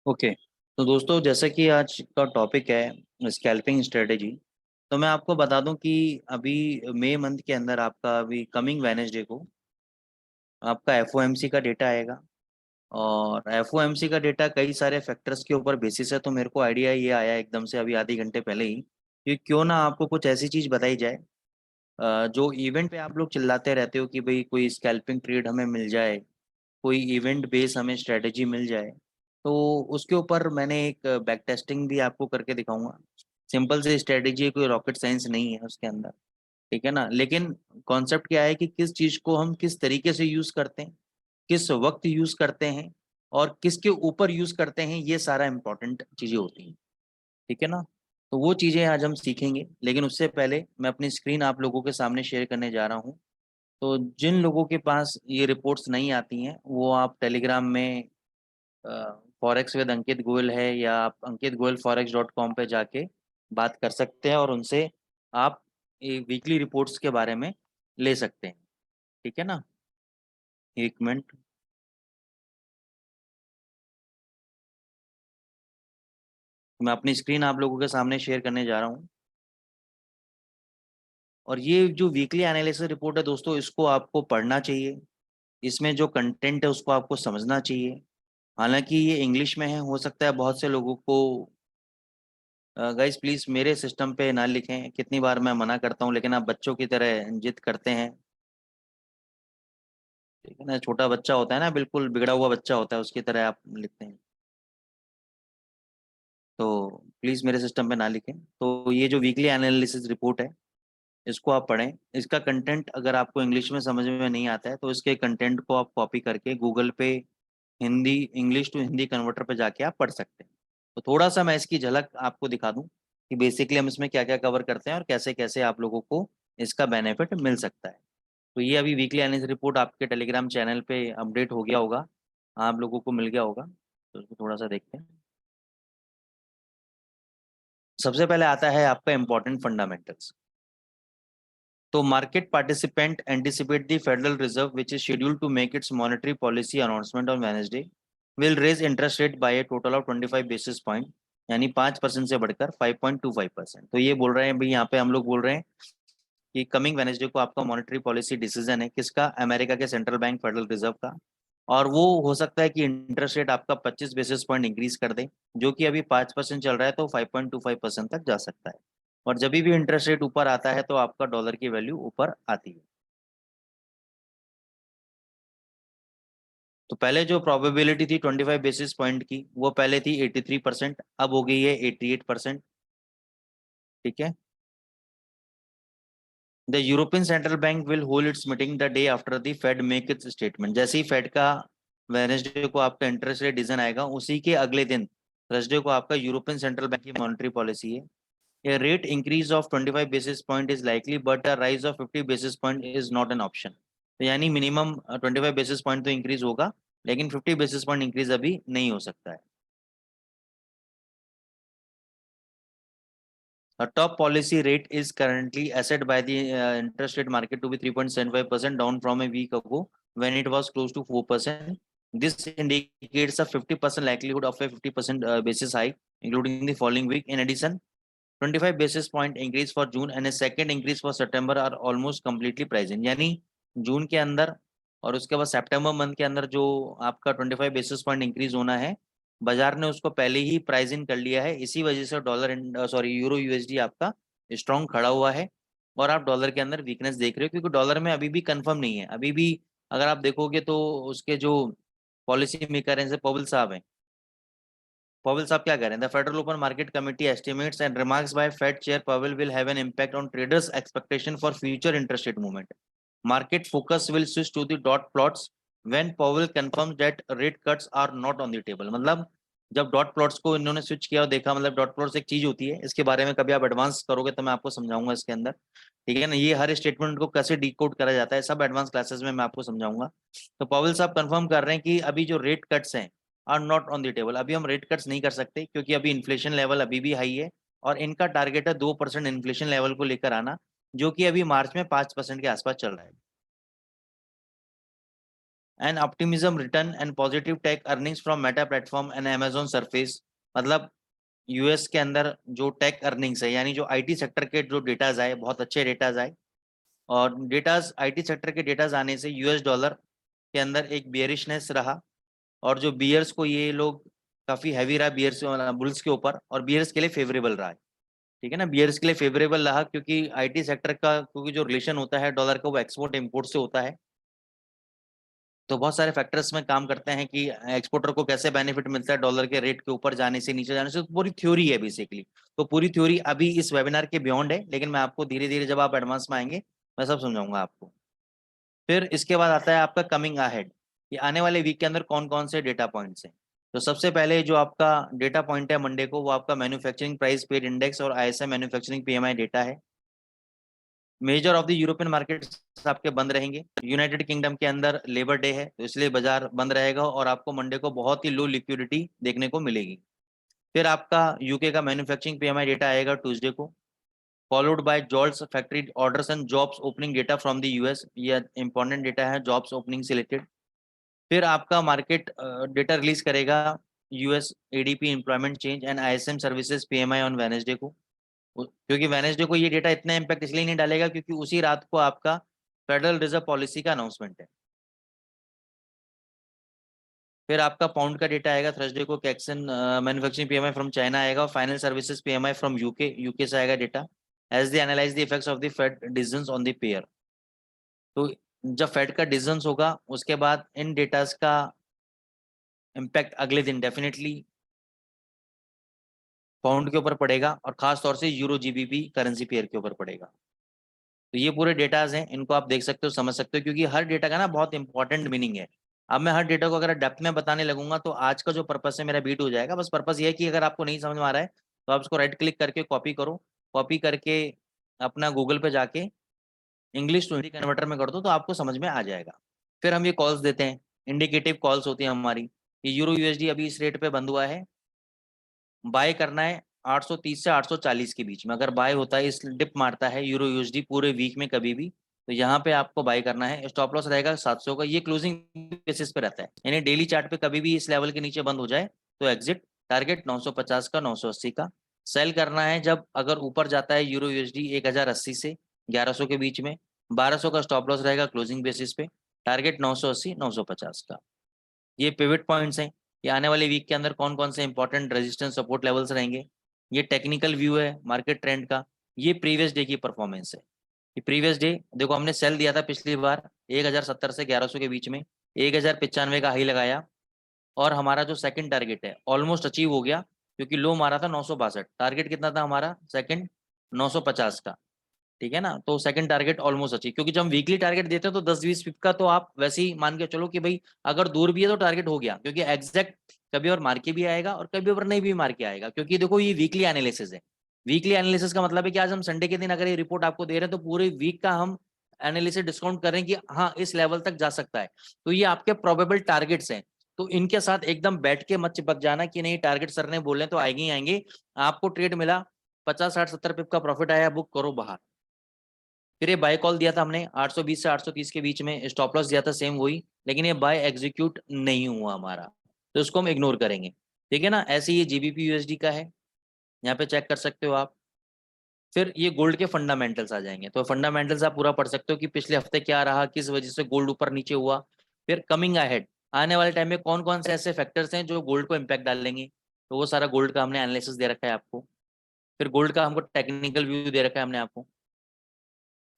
Okay. तो दोस्तों, जैसा कि आज का टॉपिक है स्कैल्पिंग स्ट्रेटेजी, तो मैं आपको बता दूं कि अभी मई मंथ के अंदर आपका अभी कमिंग वेनेसडे को आपका एफओएमसी का डेटा आएगा। और एफओएमसी का डेटा कई सारे फैक्टर्स के ऊपर बेसिस है, तो मेरे को आइडिया ये आया एकदम से अभी आधे घंटे पहले ही कि क्यों ना आपको कुछ ऐसी चीज़ बताई जाए जो इवेंट पे आप लोग चिल्लाते रहते हो कि भाई कोई स्कैल्पिंग ट्रेड हमें मिल जाए, कोई इवेंट बेस हमें स्ट्रेटेजी मिल जाए। तो उसके ऊपर मैंने एक बैक टेस्टिंग भी आपको करके दिखाऊंगा। सिंपल से स्ट्रेटेजी है, कोई रॉकेट साइंस नहीं है उसके अंदर। ठीक है ना? लेकिन कॉन्सेप्ट क्या है कि किस चीज़ को हम किस तरीके से यूज़ करते हैं, किस वक्त यूज़ करते हैं और किसके ऊपर यूज़ करते हैं, ये सारा इंपॉर्टेंट चीज़ें होती हैं। ठीक है ना? तो वो चीज़ें आज हम सीखेंगे, लेकिन उससे पहले मैं अपनी स्क्रीन आप लोगों के सामने शेयर करने जा रहा हूँ। तो जिन लोगों के पास ये रिपोर्ट्स नहीं आती हैं, वो आप टेलीग्राम में फॉरेक्स विद अंकित गोयल है, या आप अंकित गोयल forex.com पे जाके बात कर सकते हैं और उनसे आप वीकली रिपोर्ट्स के बारे में ले सकते हैं। ठीक है ना? एक मिनट, मैं अपनी स्क्रीन आप लोगों के सामने शेयर करने जा रहा हूँ। और ये जो वीकली एनालिसिस रिपोर्ट है दोस्तों, इसको आपको पढ़ना चाहिए। इसमें जो कंटेंट है उसको आपको समझना चाहिए। हालांकि ये इंग्लिश में है, हो सकता है बहुत से लोगों को। गाइस प्लीज मेरे सिस्टम पे ना लिखें, कितनी बार मैं मना करता हूँ लेकिन आप बच्चों की तरह जिद करते हैं। ठीक है ना? छोटा बच्चा होता है ना, बिल्कुल बिगड़ा हुआ बच्चा होता है, उसकी तरह आप लिखते हैं। तो प्लीज मेरे सिस्टम पे ना लिखें। तो ये जो वीकली एनालिसिस रिपोर्ट है, इसको आप पढ़ें। इसका कंटेंट अगर आपको इंग्लिश में समझ में नहीं आता है तो इसके कंटेंट को आप कॉपी करके गूगल पे Hindi English to Hindi converter पे जाके आप पढ़ सकते हैं। तो थोड़ा सा मैं इसकी झलक आपको दिखा दूं कि बेसिकली हम इसमें क्या क्या कवर करते हैं और कैसे कैसे आप लोगों को इसका बेनिफिट मिल सकता है। तो ये अभी वीकली एनालिसिस रिपोर्ट आपके टेलीग्राम चैनल पे अपडेट हो गया होगा, आप लोगों को मिल गया होगा। तो इसको थोड़ा सा देखते हैं। सबसे पहले आता है आपका इंपॉर्टेंट फंडामेंटल्स। तो market participant anticipate the Federal Reserve which is scheduled to make its monetary policy announcement on Wednesday will raise interest rate by a total of 25 basis point, यानी 5% से बढ़कर 5.25%। तो ये बोल रहे हैं भाई, यहाँ पे हम लोग बोल रहे हैं कि कमिंग वेडनेसडे को आपका मॉनेटरी पॉलिसी डिसीजन है किसका? अमेरिका के सेंट्रल बैंक फेडरल रिजर्व का। और वो हो सकता है कि इंटरेस्ट रेट आपका 25 बेसिस पॉइंट इंक्रीज कर दे, जो कि अभी 5% चल रहा है, तो 5.25% तक जा सकता है। और जब भी इंटरेस्ट रेट ऊपर आता है तो आपका डॉलर की वैल्यू ऊपर आती है। तो पहले जो प्रोबेबिलिटी थी 25 बेसिस पॉइंट की, वो पहले थी 83%, अब हो गई है 88%। ठीक है। The European Central Bank will hold its meeting the day after the Fed make its statement. जैसे ही फेड का वेनेसडे को आपका इंटरेस्ट रेट डिसीजन आएगा, उसी के अगले दिन थर्सडे को आपका यूरोपियन सेंट्रल बैंक की मॉनेटरी पॉलिसी है। A rate increase of 25 basis point is likely, but a rise of 50 basis point is not an option। तो यानी मिनिमम 25 बेसिस पॉइंट तो इंक्रीज होगा, लेकिन 50 बेसिस पॉइंट इंक्रीज अभी नहीं हो सकता है। A top policy rate is currently assessed by the interest rate market to be 3.75%, down from a week ago when it was close to 4%. This indicates a 50% likelihood of a 50% basis hike, including the following week. In addition, 25 basis point increase for June and a second increase for September are almost completely priced in। यानी जून के अंदर और उसके बाद सितंबर month के अंदर जो आपका 25 बेसिस पॉइंट इंक्रीज होना है, बाजार ने उसको पहले ही प्राइस इन कर लिया है। इसी वजह से डॉलर सॉरी यूरो यूएसडी आपका स्ट्रॉन्ग खड़ा हुआ है। और आप डॉलर के अंदर वीकनेस देख रहे हो, क्योंकि डॉलर में अभी भी कंफर्म नहीं है। अभी भी अगर आप देखोगे तो उसके जो पॉलिसी मेकर हैं जैसे पॉवेल साहब हैं, पॉवेल साहब क्या कह रहे हैं? The Federal Open Market Committee estimates and remarks by Fed chair Powell will have an impact on traders expectation for future interest rate movement. Market focus will switch to the dot plots when Powell confirms that rate cuts are not on the table. मतलब जब dot plots को इन्होंने switch किया और देखा, मतलब dot plots एक चीज होती है, इसके बारे में कभी आप एडवांस करोगे तो मैं आपको समझाऊंगा इसके अंदर। ठीक है ना? ये हर स्टेटमेंट को कैसे डिकोड करा जाता है, सब एडवांस क्लासेस में मैं आपको समझाऊंगा। तो पॉवेल साहब कंफर्म कर रहे हैं कि अभी जो रेट कट्स हैं are not on the table. अभी हम रेट कट्स नहीं कर सकते, क्योंकि अभी इन्फ्लेशन लेवल अभी भी हाई है। और इनका टारगेट है 2% इन्फ्लेशन लेवल को लेकर आना, जो कि अभी मार्च में 5% के आसपास चल रहा है। And optimism return and positive tech earnings from Meta platform and Amazon surface. मतलब यूएस के अंदर जो टेक अर्निंग्स है, यानी जो आईटी सेक्टर के जो डेटाज आए, बहुत अच्छे डेटाज आए, और डेटाज आईटी सेक्टर के डेटाज आने से यूएस डॉलर के अंदर एक बियरिशनेस रहा, और जो बियर्स को ये लोग काफी हैवी रहा बियर्स बुल्स के ऊपर, और बियर्स के लिए फेवरेबल रहा है। ठीक है ना, बियर्स के लिए फेवरेबल रहा क्योंकि आईटी सेक्टर का, क्योंकि जो रिलेशन होता है डॉलर का वो एक्सपोर्ट इम्पोर्ट से होता है। तो बहुत सारे फैक्टर्स में काम करते हैं कि एक्सपोर्टर को कैसे बेनिफिट मिलता है डॉलर के रेट के ऊपर जाने से, नीचे जाने से। तो पूरी थ्योरी है बेसिकली। तो पूरी थ्योरी अभी इस वेबिनार के बियॉन्ड है, लेकिन मैं आपको धीरे धीरे जब आप एडवांस में आएंगे मैं सब समझाऊंगा आपको। फिर इसके बाद आता है आपका कमिंग अहेड, ये आने वाले वीक के अंदर कौन कौन से डेटा पॉइंट्स हैं। तो सबसे पहले जो आपका डेटा पॉइंट है मंडे को, वो आपका मैन्युफैक्चरिंग प्राइस पेड इंडेक्स और आईएसएम मैन्युफैक्चरिंग पीएमआई डेटा है। Measure of the European markets आपके बंद रहेंगे। यूनाइटेड किंगडम के अंदर लेबर डे है, तो इसलिए बाजार बंद रहेगा, और आपको मंडे को बहुत ही लो लिक्विडिटी देखने को मिलेगी। फिर आपका यूके का मैन्युफैक्चरिंग पीएमआई डेटा आएगा ट्यूसडे को, followed by JOLTS factory orders and jobs opening data from the US. ये इंपॉर्टेंट डेटा है जॉब्स ओपनिंग से रिलेटेड। फिर आपका मार्केट डेटा रिलीज करेगा US ADP employment change and ISM services PMI on Wednesday को। क्योंकि Wednesday को ये डेटा इतना इम्पैक्ट इसलिए नहीं डालेगा क्योंकि उसी रात को आपका फेडरल रिजर्व पॉलिसी का अनाउंसमेंट है। फिर आपका पाउंड का डेटा आएगा थर्सडे को, Caixin manufacturing PMI from China आएगा, final services PMI from UK, UK से आएगा data as they analyze the effects of the Fed decisions on the pair. तो जब फेड का डिसीजंस होगा उसके बाद इन डेटास का इम्पैक्ट अगले दिन डेफिनेटली पाउंड के ऊपर पड़ेगा, और खास तौर से यूरो जीबीपी करेंसी पेयर के ऊपर पड़ेगा। तो ये पूरे डेटाज हैं, इनको आप देख सकते हो, समझ सकते हो, क्योंकि हर डेटा का ना बहुत इंपॉर्टेंट मीनिंग है। अब मैं हर डेटा को अगर डेप्थ में बताने लगूंगा तो आज का जो पर्पस है मेरा बीट हो जाएगा। बस पर्पस ये है कि अगर आपको नहीं समझ में आ रहा है तो आप इसको राइट क्लिक करके कॉपी करो, कॉपी करके अपना गूगल पे जाके इंग्लिश टू हिंदी कन्वर्टर में कर दो, तो आपको समझ में आ जाएगा। फिर हम ये कॉल्स देते हैं, इंडिकेटिव कॉल्स होती है हमारी, कि यूरो यूएसडी अभी इस रेट पे बंद हुआ है, बाय करना है 830 से 840 के बीच में। अगर बाय होता है, इस डिप मारता है यूरो यूएसडी पूरे वीक में कभी भी, तो यहाँ पे आपको बाय करना है। स्टॉप लॉस रहेगा 700 का, ये क्लोजिंग बेसिस पे रहता है, यानी डेली चार्ट पे कभी भी इस लेवल के नीचे बंद हो जाए तो एग्जिट। टारगेट 950 का, 980 का। सेल करना है जब अगर ऊपर जाता है यूरो यूएसडी 1080 से 1100 के बीच में, 1200 का स्टॉप लॉस रहेगा क्लोजिंग बेसिस पे। टारगेट 980, 950 का। ये पिवट पॉइंट्स हैं। ये आने वाले वीक के अंदर कौन कौन से इंपॉर्टेंट रेजिस्टेंस सपोर्ट लेवल्स रहेंगे। ये टेक्निकल व्यू है मार्केट ट्रेंड का। ये प्रीवियस डे की परफॉर्मेंस है। ये प्रीवियस डे देखो, हमने सेल दिया था पिछली बार 1070 से 1100 के बीच में, 1095 का हाई लगाया, और हमारा जो सेकंड टारगेट है ऑलमोस्ट अचीव हो गया, क्योंकि लो मारा था 962। टारगेट कितना था हमारा सेकंड, 950 का। ठीक है ना, तो सेकंड टारगेट ऑलमोस्ट अचीव, क्योंकि जब हम वीकली टारगेट देते हैं तो 10-20 पिप का तो आप वैसे ही मान के चलो कि भाई अगर दूर भी है तो टारगेट हो गया, क्योंकि एग्जैक्ट कभी और मार के भी आएगा और कभी और नहीं भी मार के आएगा, क्योंकि देखो ये वीकली एनालिसिस है। वीकली एनालिसिस का मतलब है कि आज हम संडे के दिन अगर ये रिपोर्ट आपको दे रहे हैं तो पूरे वीक का हम एनालिसिस डिस्काउंट कर रहे हैं कि हाँ इस लेवल तक जा सकता है। तो ये आपके प्रोबेबल टारगेट्स हैं, तो इनके साथ एकदम बैठ के मत चिपक जाना कि नहीं टारगेट सर ने बोले तो आएंगे ही आएंगे। आपको ट्रेड मिला 50-60-70 पिप का प्रॉफिट आया, बुक करो बाहर। फिर ये बाय कॉल दिया था हमने 820 से 830 के बीच में, स्टॉप लॉस दिया था सेम वही, लेकिन ये बाय एग्जीक्यूट नहीं हुआ हमारा, तो इसको हम इग्नोर करेंगे। ठीक है ना, ऐसे ये जीबीपी यूएसडी का है, यहाँ पे चेक कर सकते हो आप। फिर ये गोल्ड के फंडामेंटल्स आ जाएंगे, तो फंडामेंटल्स आप पूरा पढ़ सकते हो कि पिछले हफ्ते क्या रहा, किस वजह से गोल्ड ऊपर नीचे हुआ। फिर कमिंग अहेड, आने वाले टाइम में कौन कौन से ऐसे फैक्टर्स हैं जो गोल्ड को इम्पैक्ट डालेंगे, तो वो सारा गोल्ड का हमने एनालिसिस दे रखा है आपको। फिर गोल्ड का हमको टेक्निकल व्यू दे रखा है हमने आपको।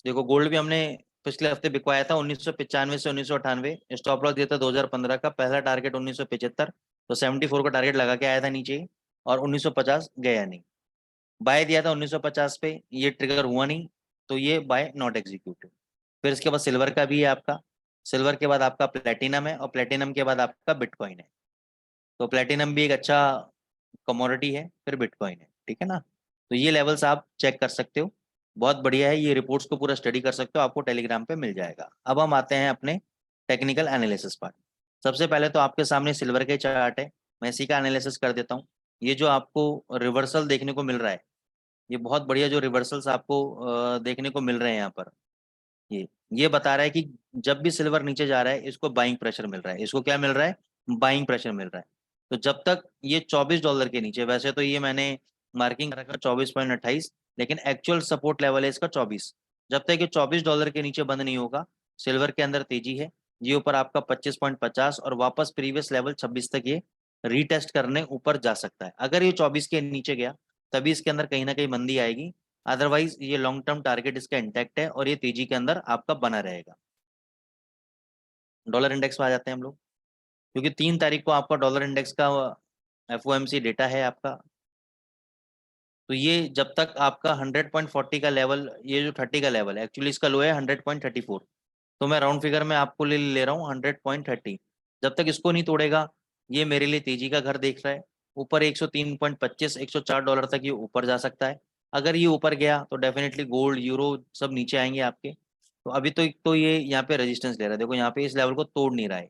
देखो गोल्ड भी हमने पिछले हफ्ते बिकवाया था 1995 से 1998, स्टॉप लॉस दिया था 2015 का, पहला टारगेट 1975, तो 74 का टारगेट लगा के आया था नीचे, और 1950 गया नहीं। बाय दिया था 1950 पे, ये ट्रिगर हुआ नहीं, तो ये बाय नॉट एग्जीक्यूटेड। फिर इसके बाद सिल्वर का भी है आपका, सिल्वर के बाद आपका प्लेटिनम है, और प्लेटिनम के बाद आपका बिटकॉइन है। तो प्लेटिनम भी एक अच्छा कमोडिटी है, फिर बिटकॉइन है। ठीक है ना, तो ये लेवल्स आप चेक कर सकते हो, बहुत बढ़िया है। ये रिपोर्ट्स को पूरा स्टडी कर सकते हो, आपको टेलीग्राम पे मिल जाएगा। अब हम आते हैं अपने टेक्निकल एनालिसिस पार्ट। सबसे पहले तो आपके सामने सिल्वर के चार्ट है, मैं इसी का एनालिसिस कर देता हूँ। ये जो आपको रिवर्सल देखने को मिल रहा है, ये बहुत बढ़िया जो रिवर्सल्स आपको देखने को मिल रहे हैं यहाँ पर, ये बता रहा है कि जब भी सिल्वर नीचे जा रहा है इसको बाइंग प्रेशर मिल रहा है, इसको क्या मिल रहा है, बाइंग प्रेशर मिल रहा है। तो जब तक ये $24 के नीचे, वैसे तो ये मैंने मार्किंग रखा 24.28, लेकिन एक्चुअल सपोर्ट लेवल है इसका 24। जब तक ये $24 के नीचे बंद नहीं होगा, सिल्वर के अंदर तेजी है। ये ऊपर आपका 25.50 और वापस प्रीवियस लेवल 26 तक ये रीटेस्ट करने ऊपर जा सकता है। अगर ये 24 के नीचे गया तभी इसके अंदर कहीं ना कहीं मंदी आएगी, अदरवाइज ये लॉन्ग टर्म टारगेट इसका इंटैक्ट है और ये तेजी के अंदर आपका बना रहेगा। डॉलर इंडेक्स पे आ जाते हैं हम लोग, क्योंकि 3 तारीख को आपका डॉलर इंडेक्स का FOMC डेटा है आपका। तो ये जब तक आपका 100.40 का लेवल, ये जो 30 का लेवल है, एक्चुअली इसका लो है 100.34, तो मैं राउंड फिगर में आपको ले रहा हूँ 100.30। जब तक इसको नहीं तोड़ेगा ये मेरे लिए तेजी का घर देख रहा है। ऊपर 103.25 $104 तक ये ऊपर जा सकता है। अगर ये ऊपर गया तो डेफिनेटली गोल्ड यूरो सब नीचे आएंगे आपके। तो अभी तो ये यहाँ पे रेजिस्टेंस ले रहा है, देखो यहाँ पे इस लेवल को तोड़ नहीं रहा है,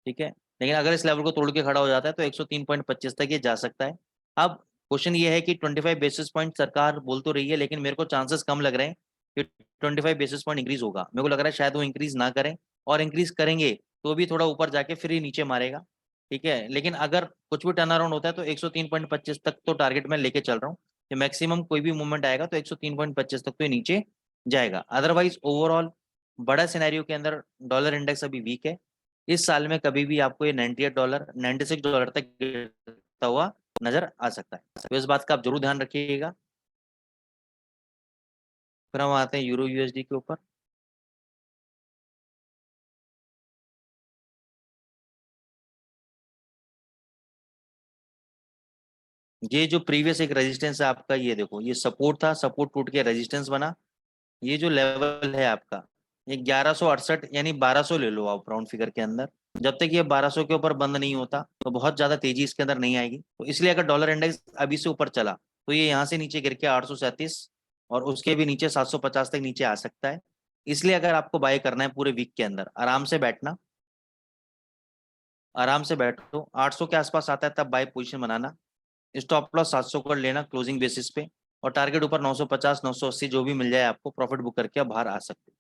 ठीक है। लेकिन अगर इस लेवल को तोड़ के खड़ा हो जाता है तो 103.25 तक ये जा सकता है। अब क्वेश्चन ये है कि 25 बेसिस पॉइंट सरकार बोल तो रही है, लेकिन मेरे को चांसेस कम लग रहे हैं कि 25 बेसिस पॉइंट इंक्रीज होगा। मेरे को लग रहा है शायद वो इंक्रीज ना करें, और इंक्रीज करेंगे तो भी थोड़ा ऊपर जाके फिर ही नीचे मारेगा, ठीक है। लेकिन अगर कुछ भी टर्न अराउंड होता है तो 103.25 तक तो टारगेट में लेके चल रहा हूँ कि मैक्सिमम कोई भी मूवमेंट आएगा तो 103.25 तक तो ये नीचे जाएगा। अदरवाइज ओवरऑल बड़ा सिनेरियो के अंदर डॉलर इंडेक्स अभी वीक है। इस साल में कभी भी आपको ये $98 $96 तक गिरता हुआ नजर आ सकता है, तो इस बात का आप जरूर ध्यान रखिएगा। फिर हम आते हैं यूरो USD के ऊपर। ये जो प्रीवियस एक रेजिस्टेंस है आपका, ये देखो ये सपोर्ट था, सपोर्ट टूट के रेजिस्टेंस बना। ये जो लेवल है आपका ये 1168, यानी 1200 ले लो आप राउंड फिगर के अंदर। जब तक ये 1200 के ऊपर बंद नहीं होता तो बहुत ज्यादा तेजी इसके अंदर नहीं आएगी। तो इसलिए अगर डॉलर इंडेक्स अभी से ऊपर चला तो ये यहाँ से नीचे गिर के 837 और उसके भी नीचे 750 तक नीचे आ सकता है। इसलिए अगर आपको बाय करना है पूरे वीक के अंदर, आराम से बैठना, आराम से बैठो, 800 के आसपास आता है तब बाय पोजीशन बनाना। स्टॉप लॉस 700 कर लेना क्लोजिंग बेसिस पे, और टारगेट ऊपर 950 980 जो भी मिल जाए आपको प्रॉफिट बुक करके आप बाहर आ सकते हो।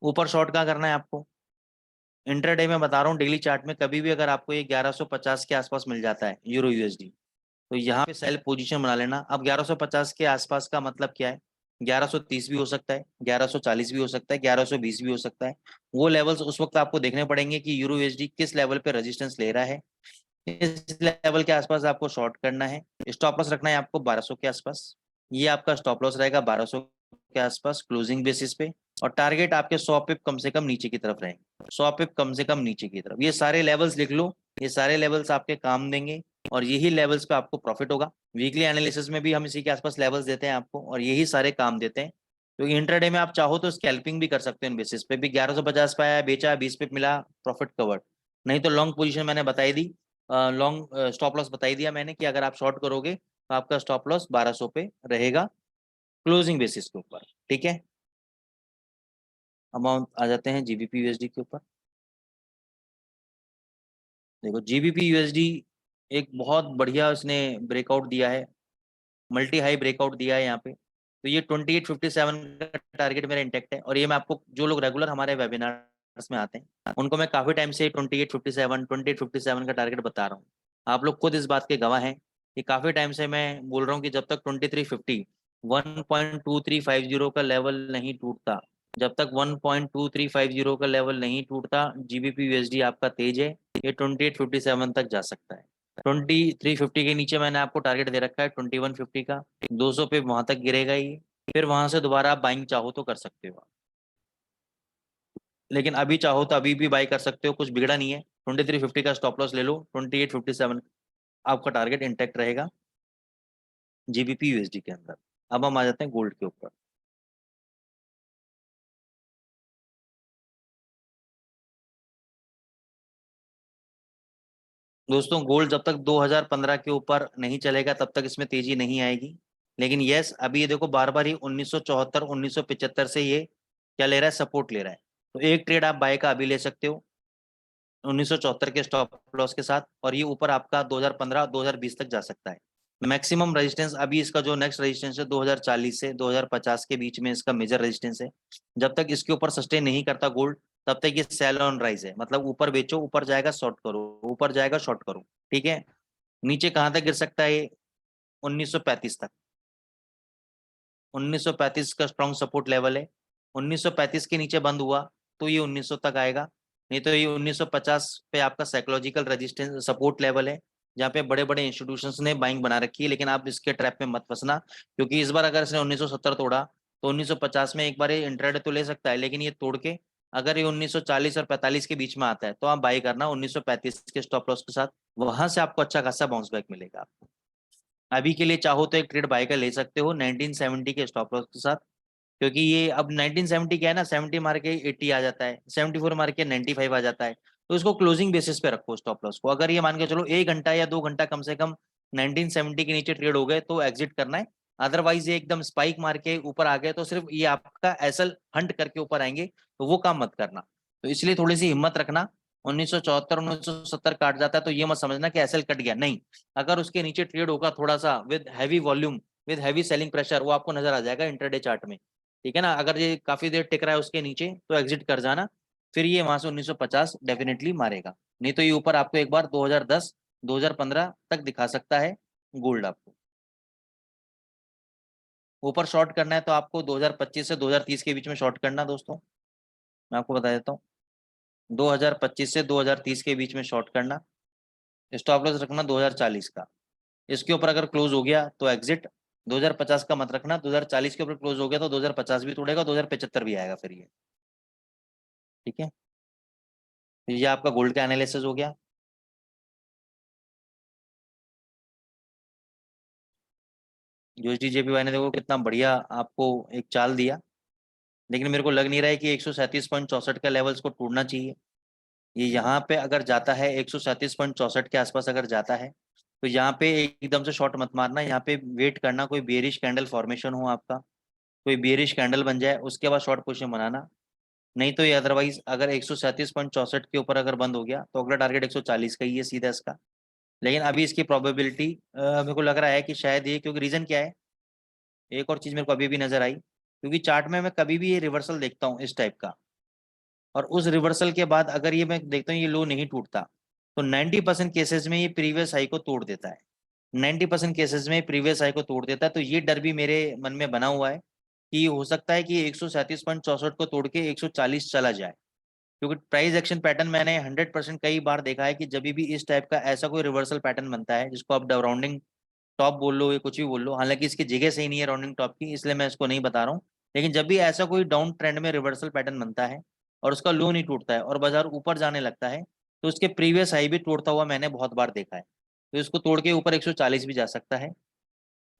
ऊपर शॉर्ट कहाँ करना है आपको, इंटरडे में बता रहा हूँ, डेली चार्ट में कभी भी अगर आपको ये 1150 के आसपास मिल जाता है यूरो USD, तो यहाँ पे सेल पोजीशन बना लेना। अब 1150 के आसपास का मतलब क्या है, 1130 भी हो सकता है, 1140 भी हो सकता है, 1120 भी हो सकता है। वो लेवल्स उस वक्त आपको देखने पड़ेंगे कि यूरो USD किस लेवल पे रेजिस्टेंस ले रहा है। इस लेवल के आसपास आपको शॉर्ट करना है। स्टॉप लॉस रखना है आपको 1200 के आसपास, ये आपका स्टॉप लॉस रहेगा 1200 के आसपास क्लोजिंग बेसिस पे। और टारगेट आपके 100 पिप कम से कम नीचे की तरफ रहेंगे, 100 पिप कम से कम नीचे की तरफ। ये सारे लेवल्स लिख लो, ये सारे लेवल्स आपके काम देंगे और यही लेवल्स पे आपको प्रॉफिट होगा। वीकली एनालिसिस में भी हम इसी के आसपास लेवल्स देते हैं आपको, और यही सारे काम देते हैं। तो इंट्राडे में आप चाहो तो स्कैल्पिंग भी कर सकते हो इन बेसिस पे भी। 1150 पे आया, बेचा, 20 पिप मिला, प्रॉफिट कवर्ड। नहीं तो लॉन्ग पोजीशन मैंने बताई दी, लॉन्ग स्टॉप लॉस बताई दिया मैंने कि अगर आप शॉर्ट करोगे तो आपका स्टॉप लॉस 1200 पे रहेगा क्लोजिंग बेसिस के ऊपर, ठीक है। अमाउंट आ जाते हैं GBP USD के ऊपर। देखो GBP USD एक बहुत बढ़िया इसने ब्रेकआउट दिया है, मल्टी हाई ब्रेकआउट दिया है यहाँ पे। तो ये 2857 का टारगेट मेरा इंटेक्ट है, और ये मैं आपको, जो लोग रेगुलर हमारे वेबिनार्स में आते हैं उनको मैं काफी टाइम से 2857 का टारगेट बता रहा हूँ। आप लोग खुद इस बात के गवाह हैं कि काफी टाइम से मैं बोल रहा हूँ कि जब तक 2350 1.2350 का लेवल नहीं टूटता, जब तक 1.2350 का लेवल नहीं टूटता, GBP USD आपका तेज है, ये 2857 तक जा सकता है। 2350 के नीचे मैंने आपको टारगेट दे रखा है 2150 का, 200 पे वहां तक गिरेगा ये। फिर वहां से दोबारा आप बाइंग चाहो तो कर सकते हो, लेकिन अभी चाहो तो अभी भी बाई कर सकते हो, कुछ बिगड़ा नहीं है। 2350 का स्टॉप लॉस ले लो, 2857 आपका टारगेट इंटैक्ट रहेगा GBP USD के अंदर। अब हम आ जाते हैं गोल्ड के ऊपर। दोस्तों गोल्ड जब तक 2015 के ऊपर नहीं चलेगा तब तक इसमें तेजी नहीं आएगी। लेकिन यस, अभी ये देखो बार बार ही 1974 1975 से ये क्या ले रहा है, सपोर्ट ले रहा है। तो एक ट्रेड आप बाय का अभी ले सकते हो 1974 के स्टॉप लॉस के साथ, और ये ऊपर आपका 2015 2020 तक जा सकता है। मैक्सिमम रेजिस्टेंस अभी इसका जो नेक्स्ट रेजिस्टेंस है 2040 से 2050 के बीच में इसका मेजर रेजिस्टेंस है। जब तक इसके ऊपर सस्टेन नहीं करता गोल्ड, तब तक ये सेल ऑन राइज है, मतलब ऊपर बेचो, ऊपर जाएगा शॉर्ट करो, ऊपर जाएगा शॉर्ट करो। ठीक है। नीचे कहाँ तक गिर सकता है ये? 1935 तक। 1935 का स्ट्रॉन्ग सपोर्ट लेवल है। 1935 के नीचे बंद हुआ तो ये 1900 तक आएगा, नहीं तो ये 1950 पे आपका साइकोलॉजिकल रेजिस्टेंस सपोर्ट लेवल है, जहाँ पे बड़े बड़े इंस्टीट्यूशंस ने बाइंग बना रखी है। लेकिन आप इसके ट्रैप में मत फंसना, क्योंकि इस बार अगर इसने 1970 तोड़ा तो 1950 में एक बार ये इंट्राडे तो ले सकता है, लेकिन ये तोड़ के अगर ये 1940 और 45 के बीच में आता है तो आप बाई करना 1935 के स्टॉप लॉस के साथ। वहां से आपको अच्छा खासा बाउंस बैक मिलेगा। अभी के लिए चाहो तो एक ट्रेड बाय का ले सकते हो 1970 के स्टॉप लॉस के साथ, क्योंकि ये अब 1970 क्या है ना, 70 मार के 80 आ जाता है, 74 मार के 95 आ जाता है। तो इसको क्लोजिंग बेसिस पे रखो स्टॉप लॉस को। अगर ये मान के चलो 1 घंटा या 2 घंटा कम से कम 1970 के नीचे ट्रेड हो गए तो एग्जिट करना है। अदरवाइज ये एकदम स्पाइक मार के ऊपर आ गए तो सिर्फ ये आपका एसल हंट करके ऊपर आएंगे, तो वो काम मत करना। तो इसलिए थोड़ी सी हिम्मत रखना। 1974 1970 काट जाता है तो ये मत समझना कि एसएल कट गया, नहीं। अगर उसके नीचे ट्रेड होगा थोड़ा सा with heavy volume, with heavy selling pressure, वो आपको नजर आ जाएगा इंटरडे चार्ट में। ठीक है ना। अगर ये काफी देर टिक रहा है उसके नीचे तो एग्जिट कर जाना, फिर ये वहां से 1950 डेफिनेटली मारेगा। नहीं तो ये ऊपर आपको एक बार 2010 2015 तक दिखा सकता है गोल्ड आपको। ऊपर शॉर्ट करना है तो आपको 2025 से 2030 के बीच में शॉर्ट करना दोस्तों। मैं आपको बता देता हूँ, 2025 से 2030 के बीच में शॉर्ट करना। स्टॉप लॉस रखना 2040 का। इसके ऊपर अगर क्लोज हो गया तो एग्जिट। 2050 का मत रखना, 2040 के ऊपर क्लोज हो गया तो 2050 भी तोड़ेगा, 2075 भी आएगा फिर ये। ठीक है। तो ये आपका गोल्ड का एनालिसिस हो गया। यूएसडी जेपीवाई ने देखो कितना बढ़िया आपको एक चाल दिया, लेकिन मेरे को लग नहीं रहा है कि 137.64 का लेवल्स को तोड़ना चाहिए। ये यहाँ पे अगर जाता है 137.64 के आसपास अगर जाता है तो यहाँ पे एकदम से शॉर्ट मत मारना, यहाँ पे वेट करना कोई बेरिश कैंडल फॉर्मेशन हो आपका, कोई बेरिश कैंडल बन जाए उसके बाद शॉर्ट पोजीशन बनाना। नहीं तो ये अदरवाइज अगर 137.64 के ऊपर अगर बंद हो गया तो अगला टारगेट 140 का ही है सीधा इसका। लेकिन अभी इसकी प्रोबेबिलिटी मेरे को लग रहा है कि शायद ये, क्योंकि रीजन क्या है, एक और चीज मेरे को अभी भी नजर आई, क्योंकि चार्ट में मैं कभी भी ये रिवर्सल देखता हूँ इस टाइप का, और उस रिवर्सल के बाद अगर ये मैं देखता हूँ ये लो नहीं टूटता, तो 90% केसेस में ये प्रीवियस हाई को तोड़ देता है। 90% केसेस में प्रीवियस हाई को तोड़ देता है। तो ये डर भी मेरे मन में बना हुआ है कि हो सकता है कि 137.64 को तोड़ के 140 चला जाए, क्योंकि प्राइस एक्शन पैटर्न मैंने 100% कई बार देखा है कि जब भी इस टाइप का ऐसा कोई रिवर्सल पैटर्न बनता है, जिसको आप राउंडिंग टॉप बोल लो या कुछ भी बोल लो, हालांकि इसकी जगह सही नहीं है राउंडिंग टॉप की, इसलिए मैं इसको नहीं बता रहा हूँ। लेकिन जब भी ऐसा कोई डाउन ट्रेंड में रिवर्सल पैटर्न बनता है और उसका लो नहीं टूटता है और बाजार ऊपर जाने लगता है, तो उसके प्रीवियस हाई भी तोड़ता हुआ मैंने बहुत बार देखा है। तो इसको तोड़ के ऊपर 140 भी जा सकता है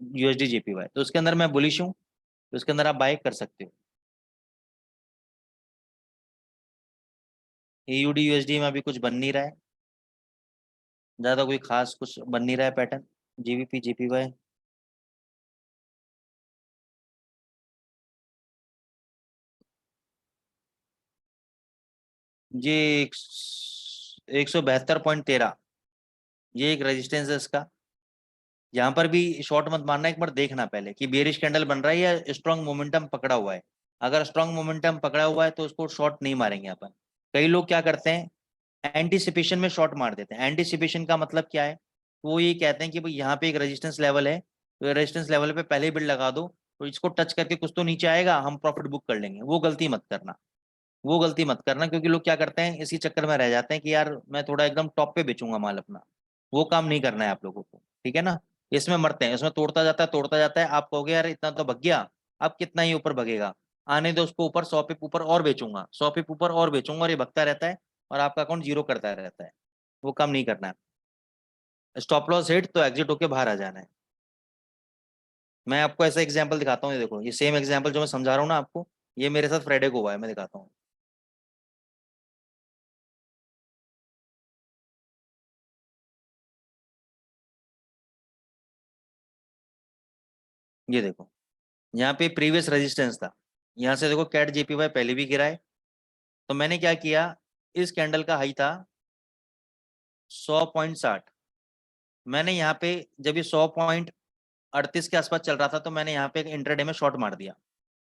यूएसडी जेपीवाई। तो उसके अंदर मैं बुलिश हूँ, तो उसके अंदर आप बाय कर सकते हो। एयूडी यूएसडी में अभी कुछ बन नहीं रहा है, ज्यादा कोई खास कुछ बन नहीं रहा है पैटर्न। जीबीपी जेपीवाई, ये 172.13, ये एक रेजिस्टेंस है इसका। यहाँ पर भी शॉर्ट मत मारना, एक बार देखना पहले कि बेरिश कैंडल बन रहा है या स्ट्रॉन्ग मोमेंटम पकड़ा हुआ है। अगर स्ट्रॉन्ग मोमेंटम पकड़ा हुआ है तो उसको शॉर्ट नहीं मारेंगे अपन। कई लोग क्या करते हैं, एंटीसिपेशन में शॉर्ट मार देते हैं। एंटीसिपेशन का मतलब क्या है, वो ये कहते हैं कि भाई यहाँ पे एक रेजिस्टेंस लेवल है, तो रेजिस्टेंस लेवल पे पहले ही बिल्ड लगा दो, तो इसको टच करके कुछ तो नीचे आएगा, हम प्रॉफिट बुक कर लेंगे। वो गलती मत करना, वो गलती मत करना, क्योंकि लोग क्या करते हैं इसी चक्कर में रह जाते हैं कि यार मैं थोड़ा एकदम टॉप पे बेचूंगा माल अपना। वो काम नहीं करना है आप लोगों को, ठीक है ना। इसमें मरते हैं, इसमें तोड़ता जाता है, आप कहोगे यार इतना तो भग गया, अब कितना ही ऊपर भगेगा, आने दो उसको ऊपर, 100 पिप ऊपर और बेचूंगा, 100 पिप ऊपर और बेचूंगा, और ये भगता रहता है और आपका अकाउंट जीरो करता रहता है। वो काम नहीं करना है। स्टॉप लॉस हिट तो एग्जिट होके बाहर आ जाना है। मैं आपको ऐसा एग्जाम्पल दिखाता हूँ, ये देखो, ये सेम एग्जाम्पल जो मैं समझा रहा हूँ ना आपको, ये मेरे साथ फ्राइडे को हुआ है, मैं दिखाता हूँ। ये देखो, यहाँ पे प्रीवियस रेजिस्टेंस था, यहाँ से देखो कैट जेपीवाई पहले भी गिरा है। तो मैंने क्या किया, इस कैंडल का हाई था 100.60, मैंने यहाँ पे जब ये 100.38 के आसपास चल रहा था तो मैंने यहाँ पे इंट्राडे में शॉर्ट मार दिया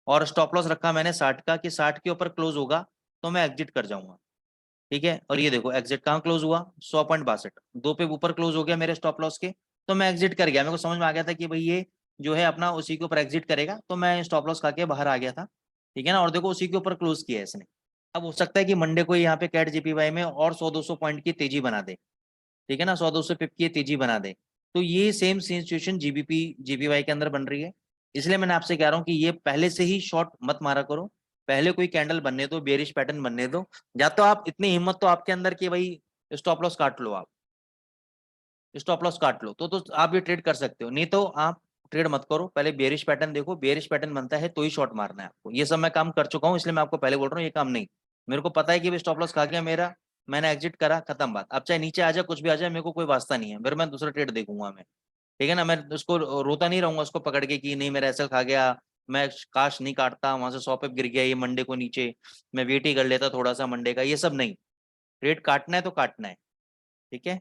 और स्टॉप लॉस रखा मैंने 60 का कि 60 के ऊपर क्लोज होगा तो मैं एग्जिट कर जाऊंगा। ठीक है, और ये देखो एग्जिट कहाँ क्लोज हुआ, 100.62, 2 पे ऊपर क्लोज हो गया मेरे स्टॉप लॉस के, तो मैं एग्जिट कर गया। मेरे को समझ में आ गया था कि भाई ये जो है अपना उसी के ऊपर एग्जिट करेगा, तो मैं स्टॉप लॉस खा के बाहर आ गया था। ठीक है ना, और देखो उसी के ऊपर क्लोज किया है इसने। अब हो सकता है कि मंडे को यहाँ पे कैट जीपीवाई में और 100-200 पॉइंट की तेजी बना दे। ठीक है ना, 100-200 पिप की तेजी बना दे। तो ये सेम सिचुएशन जीबीपी जीपीवाई के अंदर बन रही है। इसलिए मैंने आपसे कह रहा हूँ कि ये पहले से ही शॉर्ट मत मारा करो, पहले कोई कैंडल बनने दो, बेरिश पैटर्न बनने दो। या तो आप इतनी हिम्मत तो आपके अंदर कि भाई स्टॉप लॉस काट लो, आप स्टॉप लॉस काट लो तो आप ये ट्रेड कर सकते हो, नहीं तो आप ट्रेड मत करो। पहले बेरिश पैटर्न देखो, बेरिश पैटर्न बनता है तो ही शॉर्ट मारना है आपको। ये सब मैं काम कर चुका हूँ, इसलिए मैं आपको पहले बोल रहा हूँ ये काम नहीं। मेरे को पता है कि स्टॉप लॉस खा गया मेरा, मैंने एग्जिट करा, खत्म बात। अब चाहे नीचे आ जाए कुछ भी आ जाए, मेरे को कोई वास्ता नहीं है, फिर मैं दूसरा ट्रेड देखूंगा मैं। ठीक है ना, मैं उसको रोता नहीं रहूंगा उसको पकड़ के कि नहीं मेरा ऐसा खा गया, मैं काश नहीं काटता, वहां से 100 पे गिर गया ये मंडे को नीचे, मैं वेट ही कर लेता थोड़ा सा मंडे का। ये सब नहीं, ट्रेड काटना है तो काटना है। ठीक है,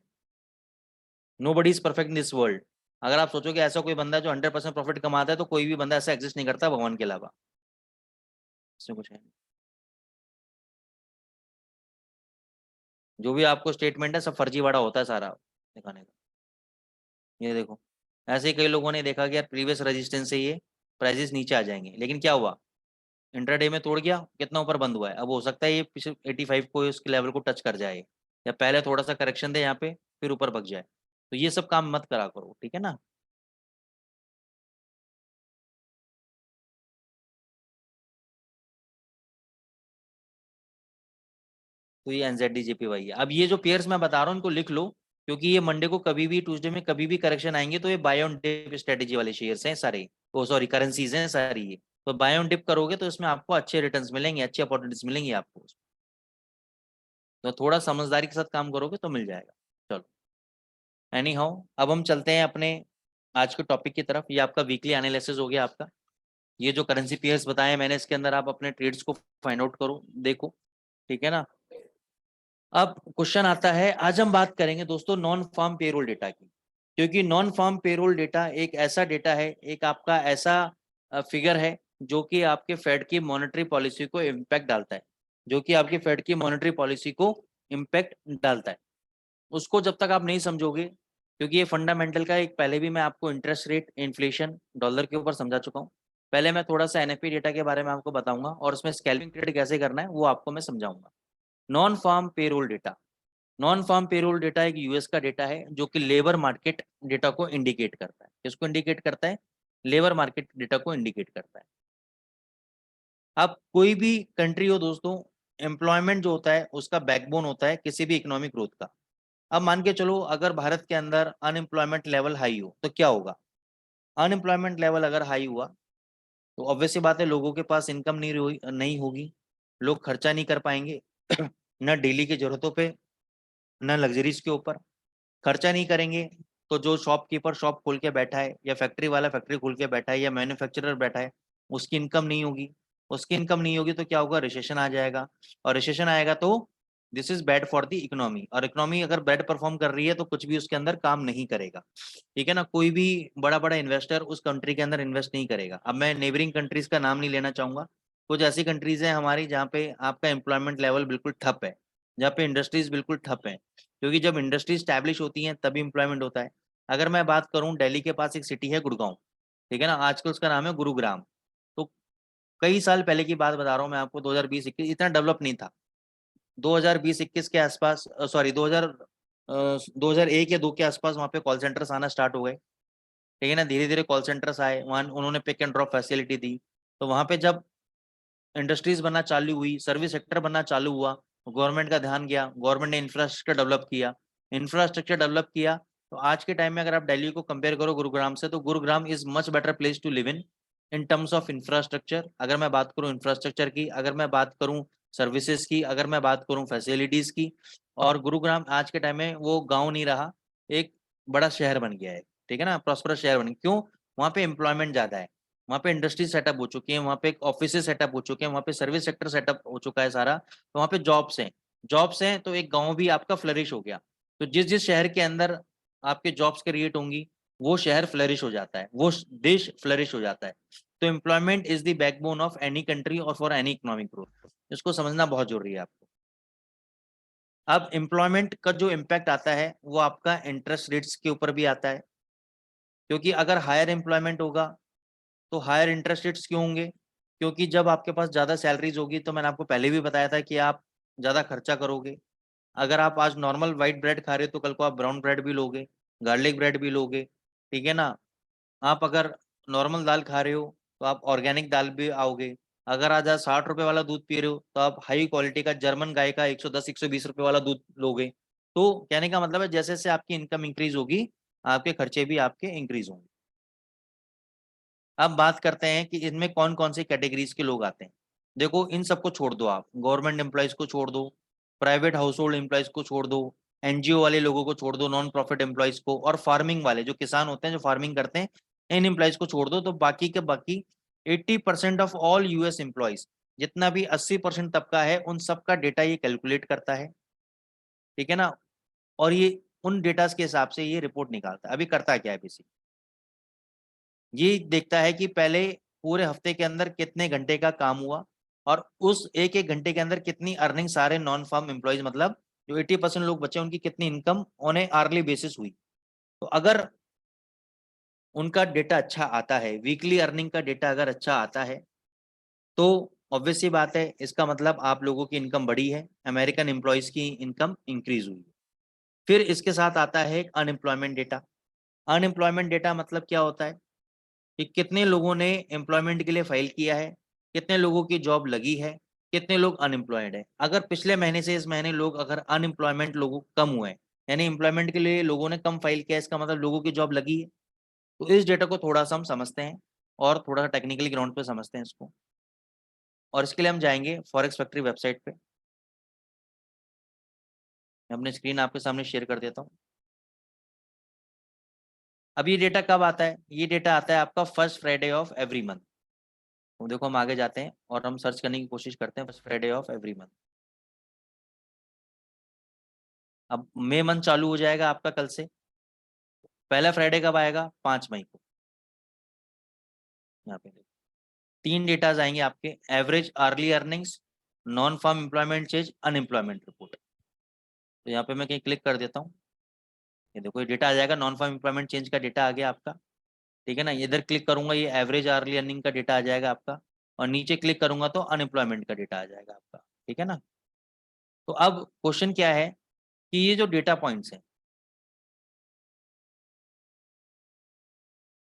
nobody is perfect in this world. अगर आप सोचो कि ऐसा कोई बंदा है जो 100% प्रॉफिट कमाता है, तो कोई भी बंदा ऐसा एग्जिस्ट नहीं करता भगवान के अलावा, इसमें कुछ है नहीं। जो भी आपको स्टेटमेंट है सब फर्जीवाड़ा होता है सारा दिखाने का। ये देखो, ऐसे ही कई लोगों ने देखा कि यार प्रीवियस रेजिस्टेंस से ये प्राइजेस नीचे आ जाएंगे, लेकिन क्या हुआ, इंट्राडे में तोड़ गया, कितना ऊपर बंद हुआ है। अब हो सकता है ये 85 को इसके लेवल को टच कर जाए, या पहले थोड़ा सा करेक्शन दे यहाँ पे फिर ऊपर भग जाए। तो ये सब काम मत करा करो, ठीक है ना। तो ये एनजेडी जेपीवाई है। अब ये जो पेयर्स मैं बता रहा हूँ इनको लिख लो, क्योंकि ये मंडे को कभी भी, ट्यूसडे में कभी भी करेक्शन आएंगे, तो ये बाय ऑन डिप स्ट्रेटेजी वाले शेयर्स हैं सारे, ओ सॉरी करेंसीज हैं सारी ये। तो बाय ऑन डिप करोगे तो इसमें आपको अच्छे रिटर्न्स मिलेंगे, अच्छी अपॉर्चुनिटीज मिलेंगी आपको। तो थोड़ा समझदारी के साथ काम करोगे तो मिल जाएगा। चलो, एनी हाउ अब हम चलते हैं अपने आज के टॉपिक की तरफ। ये आपका वीकली एनालिसिस हो गया आपका। ये जो करेंसी पेयर्स बताए मैंने, इसके अंदर आप अपने ट्रेड्स को फाइंड आउट करो, देखो। ठीक है ना। अब क्वेश्चन आता है, आज हम बात करेंगे दोस्तों नॉन फार्म पेरोल डेटा की, क्योंकि नॉन फार्म पेरोल डेटा एक ऐसा डेटा है, एक आपका ऐसा फिगर है जो कि आपके फेड की मॉनेटरी पॉलिसी को इम्पैक्ट डालता है, जो कि आपकी फेड की मॉनेटरी पॉलिसी को इम्पैक्ट डालता है। उसको जब तक आप नहीं समझोगे, क्योंकि ये फंडामेंटल का एक, पहले भी मैं आपको इंटरेस्ट रेट, इन्फ्लेशन, डॉलर के ऊपर समझा चुका हूँ। पहले मैं थोड़ा सा एनएफपी डेटा के बारे में आपको बताऊंगा, और उसमें स्कैल्पिंग ट्रेड कैसे करना है वो आपको मैं समझाऊंगा। Non farm payroll data, non farm payroll data एक यूएस का डेटा है जो कि लेबर मार्केट डेटा को इंडिकेट करता है। किसको इंडिकेट करता है, लेबर मार्केट डेटा को इंडिकेट करता है। अब कोई भी कंट्री हो दोस्तों, एम्प्लॉयमेंट जो होता है उसका बैकबोन होता है किसी भी इकोनॉमिक ग्रोथ का। अब मान के चलो अगर भारत के अंदर अनएम्प्लॉयमेंट लेवल हाई हो तो क्या होगा, अनएम्प्लॉयमेंट लेवल अगर हाई हुआ तो ऑब्वियस सी बात है लोगों के पास इनकम नहीं होगी, लोग खर्चा नहीं कर पाएंगे न डेली की जरूरतों पे, न लग्जरीज के ऊपर। खर्चा नहीं करेंगे तो जो शॉपकीपर शॉप खोल के बैठा है, या फैक्ट्री वाला फैक्ट्री खोल के बैठा है, या मैन्युफैक्चरर बैठा है, उसकी इनकम नहीं होगी। उसकी इनकम नहीं होगी तो क्या होगा, रिसेशन आ जाएगा, और रिसेशन आएगा तो this is bad for the economy, और इकोनॉमी अगर बैड परफॉर्म कर रही है तो कुछ भी उसके अंदर काम नहीं करेगा। ठीक है ना, कोई भी बड़ा बड़ा इन्वेस्टर उस कंट्री के अंदर इन्वेस्ट नहीं करेगा। अब मैं नेबरिंग कंट्रीज का नाम नहीं लेना चाहूंगा, कुछ ऐसी कंट्रीज हैं हमारी जहाँ पे आपका एम्प्लॉयमेंट लेवल बिल्कुल ठप है, जहाँ पे इंडस्ट्रीज बिल्कुल ठप है, क्योंकि जब इंडस्ट्री स्टैब्लिश होती है तभी इंप्लॉयमेंट होता है। अगर मैं बात करूं, दिल्ली के पास एक सिटी है गुड़गांव, ठीक है ना, आजकल उसका नाम है गुरुग्राम। तो कई साल पहले की बात बता रहा हूँ मैं आपको, 2020-21 इतना डेवलप नहीं था। 2020-21 के आसपास, सॉरी 2001 या 2 के आसपास वहाँ पे कॉल सेंटर्स आना स्टार्ट हो गए। ठीक है ना, धीरे धीरे कॉल सेंटर्स आए, वहाँ उन्होंने पिक एंड ड्रॉप फैसिलिटी दी। तो वहाँ पे जब इंडस्ट्रीज बनना चालू हुई, सर्विस सेक्टर बनना चालू हुआ, गवर्नमेंट का ध्यान गया, गवर्नमेंट ने इंफ्रास्ट्रक्चर डेवलप किया। इंफ्रास्ट्रक्चर डेवलप किया तो आज के टाइम में अगर आप दिल्ली को कंपेयर करो गुरुग्राम से, तो Gurugram is much better place to live in terms of infrastructure. अगर मैं बात करूं इंफ्रास्ट्रक्चर की, अगर मैं बात करूं सर्विसेज की, अगर मैं बात करूं फैसिलिटीज की, और गुरुग्राम आज के टाइम में वो गाँव नहीं रहा, एक बड़ा शहर बन गया है। ठीक है ना, प्रॉस्परस शहर बन गया। क्यों, वहाँ पे एम्प्लॉयमेंट ज्यादा है, वहाँ पे इंडस्ट्री सेटअप हो चुकी है, वहाँ पे ऑफिस सेटअप हो चुके हैं, वहाँ पे सर्विस सेक्टर सेटअप हो चुका है सारा, तो वहाँ पे जॉब्स हैं। जॉब्स हैं तो एक गांव भी आपका फ्लरिश हो गया। तो जिस जिस शहर के अंदर आपके जॉब्स क्रिएट होंगी, वो शहर फ्लरिश हो जाता है, वो देश फ्लरिश हो जाता है। तो employment is the backbone of any country और फॉर एनी इकोनॉमिक ग्रोथ। इसको समझना बहुत जरूरी है आपको। अब एम्प्लॉयमेंट का जो इम्पैक्ट आता है वो आपका इंटरेस्ट रेट्स के ऊपर भी आता है, क्योंकि अगर हायर एम्प्लॉयमेंट होगा तो हायर इंटरेस्ट रेट्स क्यों होंगे? क्योंकि जब आपके पास ज़्यादा सैलरीज होगी, तो मैंने आपको पहले भी बताया था कि आप ज़्यादा खर्चा करोगे। अगर आप आज नॉर्मल व्हाइट ब्रेड खा रहे हो तो कल को आप ब्राउन ब्रेड भी लोगे, गार्लिक ब्रेड भी लोगे, ठीक है ना? आप अगर नॉर्मल दाल खा रहे हो तो आप ऑर्गेनिक दाल भी आओगे। अगर आज आप 60 रुपए वाला दूध पी रहे हो तो आप हाई क्वालिटी का जर्मन गाय का 110-120 रुपए वाला दूध लोगे। तो कहने का मतलब है जैसे जैसे आपकी इनकम इंक्रीज होगी, आपके खर्चे भी आपके इंक्रीज होंगे। अब बात करते हैं कि इनमें कौन कौन सी कैटेगरीज के लोग आते हैं। देखो, इन सबको छोड़ दो, आप गवर्नमेंट एम्प्लॉयज को छोड़ दो, प्राइवेट हाउस होल्ड एम्प्लॉयज को छोड़ दो, एनजीओ वाले लोगों को छोड़ दो, नॉन प्रॉफिट एम्प्लॉयज को, और फार्मिंग वाले जो किसान होते हैं, जो फार्मिंग करते हैं, इन एम्प्लॉयज को छोड़ दो। तो बाकी के बाकी 80% ऑफ ऑल यूएस एम्प्लॉयज, जितना भी 80% तबका है, उन सबका डेटा ये कैलकुलेट करता है, ठीक है ना? और ये उन डेटा के हिसाब से ये रिपोर्ट निकालता है। अभी करता क्या है बेसिक, ये देखता है कि पहले पूरे हफ्ते के अंदर कितने घंटे का काम हुआ, और उस एक एक घंटे के अंदर कितनी अर्निंग सारे नॉन फार्म एम्प्लॉयज, मतलब जो 80% लोग बचे, उनकी कितनी income on A hourly basis हुई। तो अगर उनका डेटा अच्छा आता है, वीकली अर्निंग का डेटा अगर अच्छा आता है, तो ऑब्वियस सी बात है, इसका मतलब आप लोगों की इनकम बढ़ी है, अमेरिकन एम्प्लॉयज की इनकम इंक्रीज हुई। फिर इसके साथ आता है अनएम्प्लॉयमेंट डेटा। अनएम्प्लॉयमेंट डेटा मतलब क्या होता है कि कितने लोगों ने एम्प्लॉयमेंट के लिए फाइल किया है, कितने लोगों की जॉब लगी है, कितने लोग अनएम्प्लॉयड है। अगर पिछले महीने से इस महीने लोग अगर अनएम्प्लॉयमेंट लोगों कम हुए हैं, यानी एम्प्लॉयमेंट के लिए लोगों ने कम फाइल किया, इसका मतलब लोगों की जॉब लगी है। तो इस डेटा को थोड़ा सा हम समझते हैं, और थोड़ा सा टेक्निकली ग्राउंड पे समझते हैं इसको। और इसके लिए हम जाएंगे फॉरेक्स फैक्ट्री वेबसाइट पे। मैं अपनी स्क्रीन आपके सामने शेयर कर देता हूँ। अब ये डेटा कब आता है? ये डेटा आता है आपका first Friday of every month. तो देखो, हम आगे जाते हैं और हम सर्च करने की कोशिश करते हैं first Friday of every month. अब मई मंथ चालू हो जाएगा आपका कल से। पहला फ्राइडे कब आएगा? 5 मई को। यहाँ पे देखो, 3 डेटाज आएंगे आपके: average early earnings, non farm employment change, unemployment report. तो यहाँ पे मैं कहीं क्लिक कर देता हूँ, ये देखो ये डेटा आ जाएगा, नॉन फार्म एम्प्लॉयमेंट चेंज का डेटा आ गया आपका, ठीक है ना? इधर क्लिक करूंगा, ये एवरेज अर्ली अर्निंग का डेटा आ जाएगा आपका, और नीचे क्लिक करूंगा तो अनएम्प्लॉयमेंट का डेटा आ जाएगा आपका, ठीक है ना? तो अब क्वेश्चन क्या है कि ये जो डेटा पॉइंट्स हैं,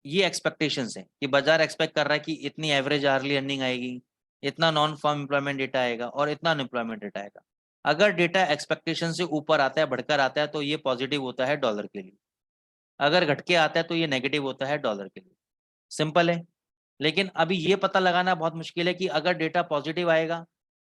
ये एक्सपेक्टेशंस हैं कि बाजार एक्सपेक्ट कर रहा है कि इतनी एवरेज आर्ली अर्निंग आएगी, इतना नॉन फार्म एम्प्लॉयमेंट डेटा आएगा, और इतना अनएम्प्लॉयमेंट डेटा आएगा। अगर डेटा एक्सपेक्टेशन से ऊपर आता है, बढ़कर आता है, तो ये पॉजिटिव होता है डॉलर के लिए। अगर घट के आता है तो ये नेगेटिव होता है डॉलर के लिए। सिंपल है। लेकिन अभी ये पता लगाना बहुत मुश्किल है कि अगर डेटा पॉजिटिव आएगा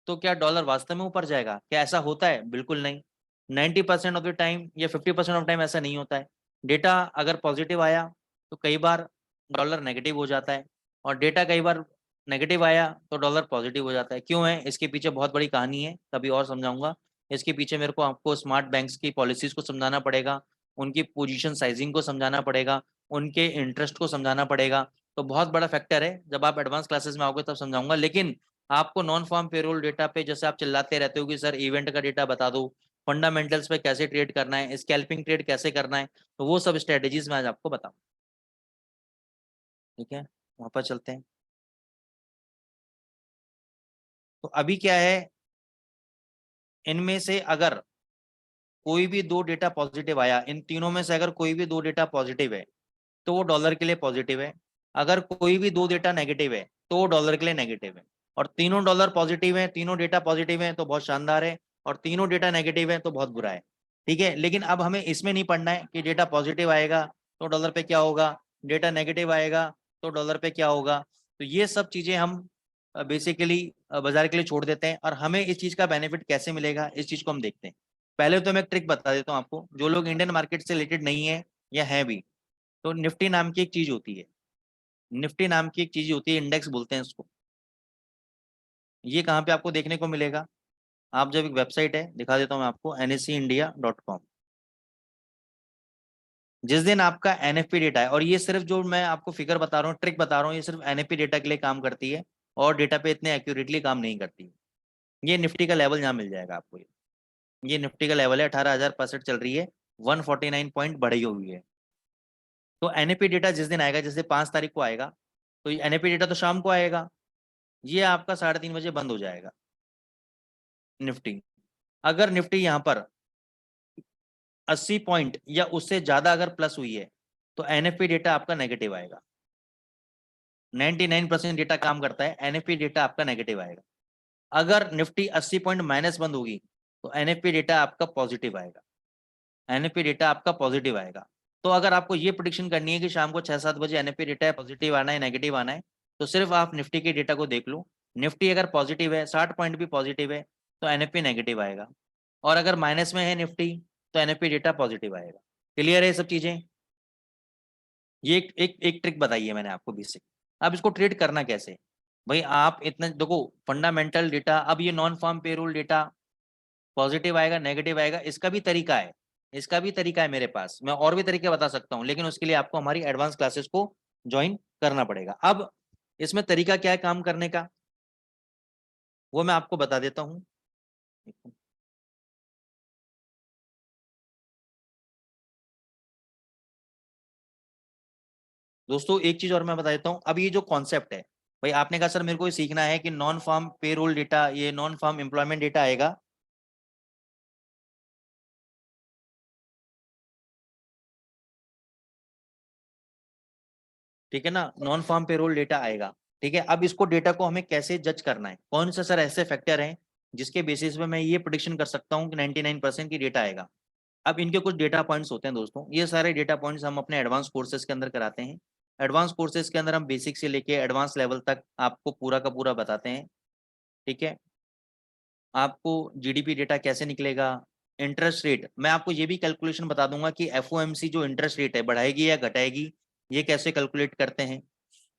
तो क्या डॉलर वास्तव में ऊपर जाएगा? क्या ऐसा होता है? बिल्कुल नहीं। 90% ऑफ द टाइम या 50% ऑफ टाइम ऐसा नहीं होता है। डेटा अगर पॉजिटिव आया तो कई बार डॉलर नेगेटिव हो जाता है, और डेटा कई बार नेगेटिव आया तो डॉलर पॉजिटिव हो जाता है। क्यों है? इसके पीछे बहुत बड़ी कहानी है, कभी और समझाऊंगा। इसके पीछे मेरे को आपको स्मार्ट बैंक्स की पॉलिसीज को समझाना पड़ेगा, उनकी पोजीशन साइजिंग को समझाना पड़ेगा, उनके इंटरेस्ट को समझाना पड़ेगा। तो बहुत बड़ा फैक्टर है, जब आप एडवांस क्लासेस में आओगे तब समझाऊंगा। लेकिन आपको नॉन फार्म पेरोल डेटा पे जैसे आप चिल्लाते रहते हो कि सर इवेंट का डेटा बता दो, फंडामेंटल्स पे कैसे ट्रेड करना है, स्कैल्पिंग ट्रेड कैसे करना है, तो वो सब स्ट्रेटेजीज मैं आज आपको बताऊँ, ठीक है? वहां पर चलते हैं। तो अभी क्या है, इनमें से अगर कोई भी दो डेटा पॉजिटिव आया, इन तीनों में से अगर कोई भी दो डेटा पॉजिटिव है तो वो डॉलर के लिए पॉजिटिव है। अगर कोई भी दो डेटा नेगेटिव है तो वो डॉलर के लिए नेगेटिव है। और तीनों डॉलर पॉजिटिव है, तीनों डेटा पॉजिटिव है तो बहुत शानदार है, और तीनों डेटा नेगेटिव है तो बहुत बुरा है, ठीक है? लेकिन अब हमें इसमें नहीं पढ़ना है कि डेटा पॉजिटिव आएगा तो डॉलर पे क्या होगा, डेटा नेगेटिव आएगा तो डॉलर पे क्या होगा। तो ये सब चीजें हम बेसिकली बाजार के लिए छोड़ देते हैं, और हमें इस चीज का बेनिफिट कैसे मिलेगा, इस चीज को हम देखते हैं। पहले तो मैं एक ट्रिक बता देता हूँ आपको, जो लोग इंडियन मार्केट से रिलेटेड नहीं है या है भी, तो निफ्टी नाम की एक चीज होती है, निफ्टी नाम की एक चीज होती है, इंडेक्स बोलते हैं उसको। ये कहाँ पे आपको देखने को मिलेगा? आप जब एक वेबसाइट है, दिखा देता हूँ मैं आपको, NSE India.com। जिस दिन आपका एनएफपी डेटा है, और ये सिर्फ जो मैं आपको फिगर बता रहा हूँ, ट्रिक बता रहा हूँ, ये सिर्फ एनएफपी डेटा के लिए काम करती है और डेटा पे इतने एक्यूरेटली काम नहीं करती। ये निफ्टी का लेवल यहाँ मिल जाएगा आपको, ये निफ्टी का लेवल है, 18,000 चल रही है, 149 पॉइंट बढ़ी हुई है। तो एनएपी डेटा जिस दिन आएगा, जैसे 5 तारीख को आएगा, तो एनएपी डेटा तो शाम को आएगा, ये आपका 3:30 बजे बंद हो जाएगा निफ्टी। अगर निफ्टी यहाँ पर 80 पॉइंट या उससे ज्यादा अगर प्लस हुई है तो एनएफपी डेटा आपका नेगेटिव आएगा। 99% डेटा काम करता है, एनएफपी डेटा आपका नेगेटिव आएगा। अगर निफ्टी 80 पॉइंट माइनस बंद होगी तो एनएफपी डेटा आपका पॉजिटिव आएगा, एनएफपी डेटा आपका पॉजिटिव आएगा। तो अगर आपको ये प्रिडिक्शन करनी है कि शाम को 6-7 बजे एनएफपी डेटा पॉजिटिव आना है नेगेटिव आना है, तो सिर्फ आप निफ्टी के डेटा को देख लो। निफ्टी अगर पॉजिटिव है, 60 पॉइंट भी पॉजिटिव है, तो एनएफपी नेगेटिव आएगा, और अगर माइनस में है निफ्टी तो एनएफपी डेटा पॉजिटिव आएगा। क्लियर है ये सब चीजें? ये एक ट्रिक बताइए मैंने आपको बेसिक। अब इसको ट्रेड करना कैसे भाई, आप इतना देखो, फंडामेंटल डेटा, अब ये non farm payroll data positive आएगा नेगेटिव आएगा, इसका भी तरीका है, इसका भी तरीका है मेरे पास, मैं और भी तरीके बता सकता हूँ, लेकिन उसके लिए आपको हमारी एडवांस क्लासेस को ज्वाइन करना पड़ेगा। अब इसमें तरीका क्या है काम करने का, वो मैं आपको बता देता हूँ। दोस्तों एक चीज और मैं बता देता हूँ, अब ये जो कॉन्सेप्ट है भाई, आपने कहा सर मेरे को ये सीखना है कि नॉन फार्म पेरोल डेटा, ये नॉन फार्म एम्प्लॉयमेंट डेटा आएगा, ठीक है ना, नॉन फार्म पेरोल डेटा आएगा, ठीक है। अब इसको डेटा को हमें कैसे जज करना है, कौन से सर ऐसे फैक्टर हैं जिसके बेसिस पे मैं ये प्रिडिक्शन कर सकता हूँ कि 99% की डेटा आएगा। अब इनके कुछ डेटा पॉइंट्स होते हैं दोस्तों, ये सारे डेटा पॉइंट्स हम अपने एडवांस कोर्सेज के अंदर कराते हैं। एडवांस कोर्सेज के अंदर हम बेसिक से लेके एडवांस लेवल तक आपको पूरा का पूरा बताते हैं, ठीक है। आपको जीडीपी डेटा कैसे निकलेगा, इंटरेस्ट रेट, मैं आपको ये भी कैलकुलेशन बता दूंगा कि एफओएमसी जो इंटरेस्ट रेट है बढ़ाएगी या घटाएगी, ये कैसे कैलकुलेट करते हैं,